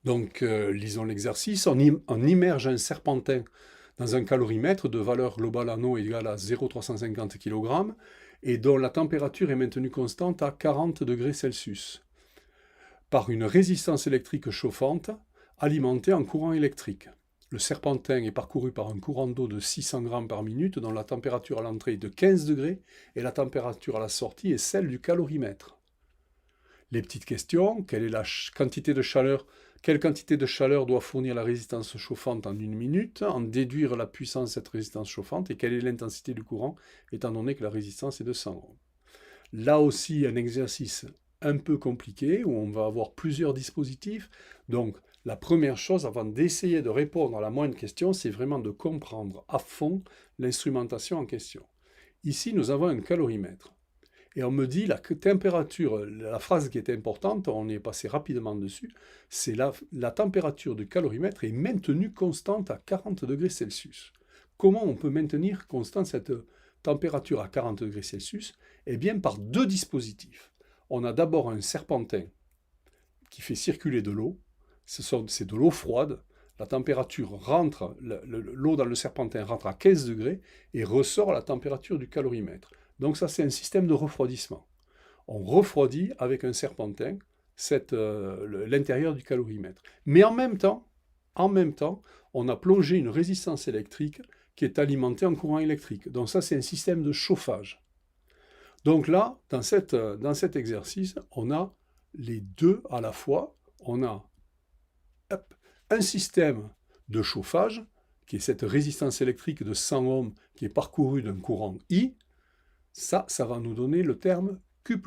Donc, lisons l'exercice. On immerge un serpentin dans un calorimètre de valeur globale en eau égale à 0,350 kg et dont la température est maintenue constante à 40 degrés Celsius par une résistance électrique chauffante alimentée en courant électrique. Le serpentin est parcouru par un courant d'eau de 600 grammes par minute dont la température à l'entrée est de 15 degrés et la température à la sortie est celle du calorimètre. Les petites questions, quelle est la quantité de chaleur, quelle quantité de chaleur doit fournir la résistance chauffante en 1 minute, en déduire la puissance de cette résistance chauffante et quelle est l'intensité du courant étant donné que la résistance est de 100 ohms. Là aussi, un exercice un peu compliqué où on va avoir plusieurs dispositifs. Donc, la première chose, avant d'essayer de répondre à la moindre question, c'est vraiment de comprendre à fond l'instrumentation en question. Ici, nous avons un calorimètre. Et on me dit la température, la phrase qui est importante, on est passé rapidement dessus, c'est la température du calorimètre est maintenue constante à 40 degrés Celsius. Comment on peut maintenir constante cette température à 40 degrés Celsius? Eh bien, par deux dispositifs. On a d'abord un serpentin qui fait circuler de l'eau, c'est de l'eau froide, la température rentre, l'eau dans le serpentin rentre à 15 degrés et ressort à la température du calorimètre. Donc ça, c'est un système de refroidissement. On refroidit avec un serpentin l'intérieur du calorimètre. Mais en même temps, on a plongé une résistance électrique qui est alimentée en courant électrique. Donc ça, c'est un système de chauffage. Donc là, dans cet exercice, on a les deux à la fois. On a un système de chauffage, qui est cette résistance électrique de 100 ohms qui est parcourue d'un courant I. Ça va nous donner le terme Q+.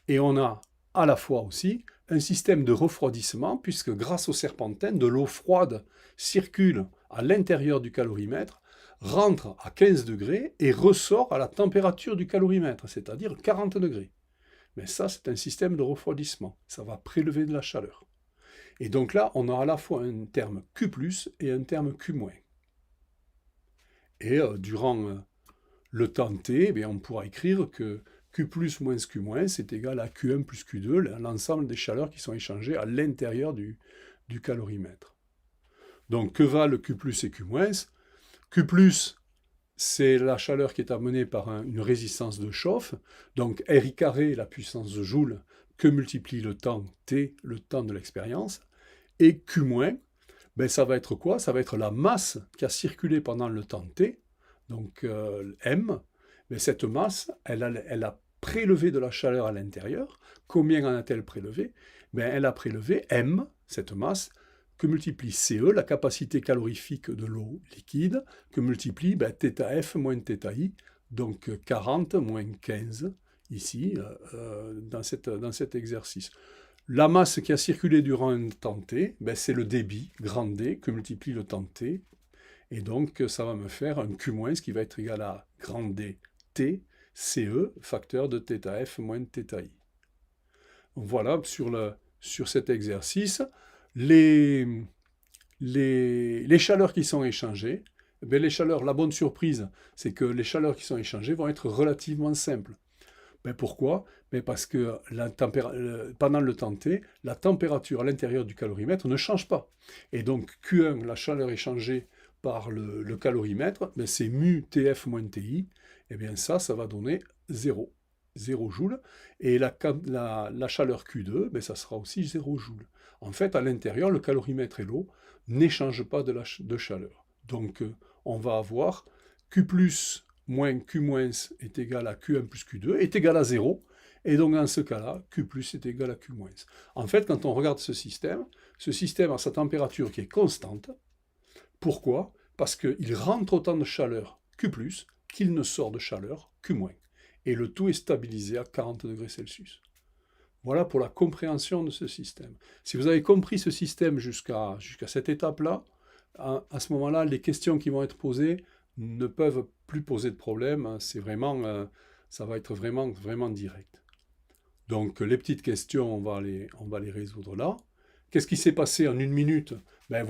Et on a à la fois aussi un système de refroidissement, puisque grâce au serpentin, de l'eau froide circule à l'intérieur du calorimètre, rentre à 15 degrés et ressort à la température du calorimètre, c'est-à-dire 40 degrés. Mais ça, c'est un système de refroidissement. Ça va prélever de la chaleur. Et donc là, on aura à la fois un terme Q+, et un terme Q-. Et durant le temps t, eh bien, on pourra écrire que Q+ moins Q- c'est égal à Q1 plus Q2, l'ensemble des chaleurs qui sont échangées à l'intérieur du calorimètre. Donc, que valent Q+ et Q-? Q+, c'est la chaleur qui est amenée par une résistance de chauffe. Donc, RI carré, la puissance de joule, que multiplie le temps T, le temps de l'expérience. Et Q-, ben, ça va être quoi? Ça va être la masse qui a circulé pendant le temps T, donc M. Mais cette masse, elle a prélevé de la chaleur à l'intérieur. Combien en a-t-elle prélevé? Ben, elle a prélevé M, cette masse, que multiplie CE, la capacité calorifique de l'eau liquide, que multiplie θF moins θI, donc 40 moins 15, ici, dans cet exercice. La masse qui a circulé durant un temps t, ben c'est le débit, grand D, que multiplie le temps t. Et donc, ça va me faire un Q- qui va être égal à grand D T, CE, facteur de θF moins θI. Voilà, sur cet exercice, les chaleurs qui sont échangées, ben les chaleurs, la bonne surprise, c'est que les chaleurs qui sont échangées vont être relativement simples. Ben pourquoi? Ben parce que pendant le temps t, la température à l'intérieur du calorimètre ne change pas. Et donc Q1, la chaleur échangée par le calorimètre, ben c'est mu Tf moins Ti. Et bien ça va donner 0. 0 joule. Et la chaleur Q2, ben ça sera aussi 0 joule. En fait, à l'intérieur, le calorimètre et l'eau n'échangent pas de chaleur. Donc on va avoir Q+ moins Q- est égal à Q1 plus Q2 est égal à 0. Et donc, dans ce cas-là, Q+ est égal à Q-. En fait, quand on regarde ce système a sa température qui est constante. Pourquoi? Parce qu'il rentre autant de chaleur Q+, qu'il ne sort de chaleur Q-. Et le tout est stabilisé à 40 degrés Celsius. Voilà pour la compréhension de ce système. Si vous avez compris ce système jusqu'à cette étape-là, à ce moment-là, les questions qui vont être posées ne peuvent plus poser de problème. C'est vraiment, ça va être vraiment, vraiment direct. Donc, les petites questions, on va les résoudre là. Qu'est-ce qui s'est passé en 1 minute? Ben,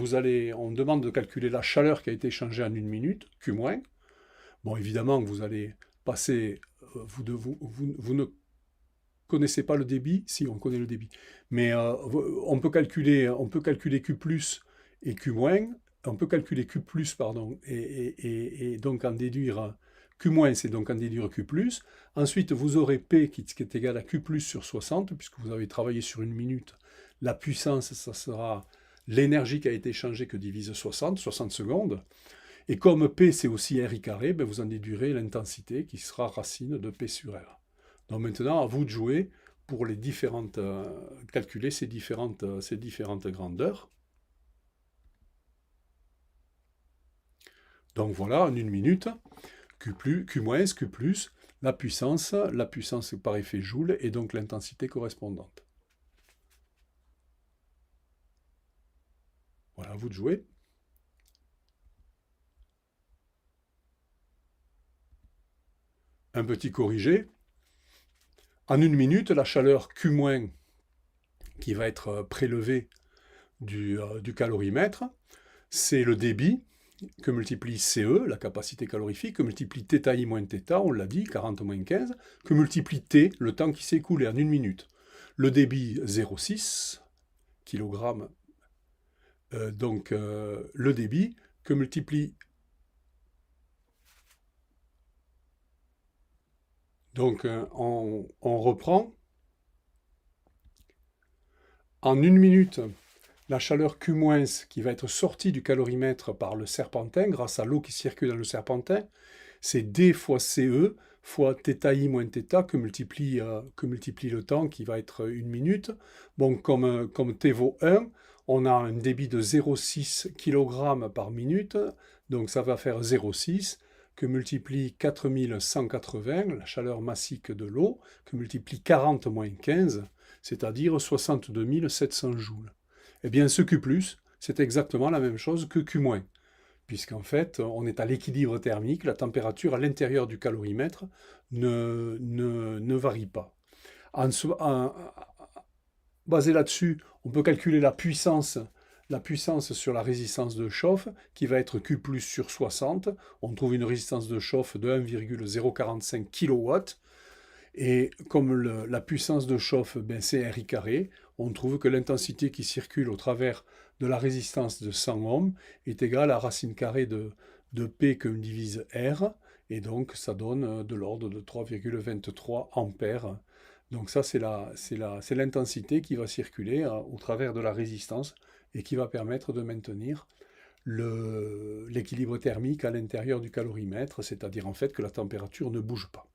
on demande de calculer la chaleur qui a été échangée en 1 minute, Q-. Bon, évidemment, vous allez passer, vous ne connaissez pas le débit? Si, on connaît le débit. Mais on peut calculer Q+ et Q-. On peut calculer Q+, pardon, et donc en déduire Q-, c'est donc en déduire Q+. Ensuite, vous aurez P qui est égal à Q+ sur 60, puisque vous avez travaillé sur 1 minute. La puissance, ça sera l'énergie qui a été échangée que divise 60 secondes. Et comme P, c'est aussi RI carré, ben vous en déduirez l'intensité qui sera racine de P sur R. Donc maintenant, à vous de jouer pour calculer ces différentes grandeurs. Donc voilà, en 1 minute, Q+, Q-, Q+, la puissance par effet Joule, et donc l'intensité correspondante. Voilà, à vous de jouer. Un petit corrigé. En 1 minute, la chaleur Q- qui va être prélevée du calorimètre, c'est le débit que multiplie CE, la capacité calorifique, que multiplie θI moins θ, on l'a dit, 40 moins 15, que multiplie T, le temps qui s'est écoulé en 1 minute. Le débit 0,6 kg, donc le débit que multiplie... Donc on reprend. En 1 minute, la chaleur Q- qui va être sortie du calorimètre par le serpentin, grâce à l'eau qui circule dans le serpentin, c'est D fois CE fois θI moins θ que multiplie le temps qui va être 1 minute. Bon, comme T vaut 1, on a un débit de 0,6 kg par minute, donc ça va faire 0,6 que multiplie 4180, la chaleur massique de l'eau, que multiplie 40 moins 15, c'est-à-dire 62 700 joules. Eh bien, ce Q+, c'est exactement la même chose que Q-, puisqu'en fait, on est à l'équilibre thermique, la température à l'intérieur du calorimètre ne varie pas. Basé là-dessus, on peut calculer la puissance sur la résistance de chauffe, qui va être Q plus sur 60. On trouve une résistance de chauffe de 1,045 kW. Et comme la puissance de chauffe, ben, c'est RI carré, on trouve que l'intensité qui circule au travers de la résistance de 100 ohms est égale à racine carrée de P que l'on divise R, et donc ça donne de l'ordre de 3,23 ampères. Donc ça, c'est l'intensité qui va circuler au travers de la résistance et qui va permettre de maintenir l'équilibre thermique à l'intérieur du calorimètre, c'est-à-dire en fait que la température ne bouge pas.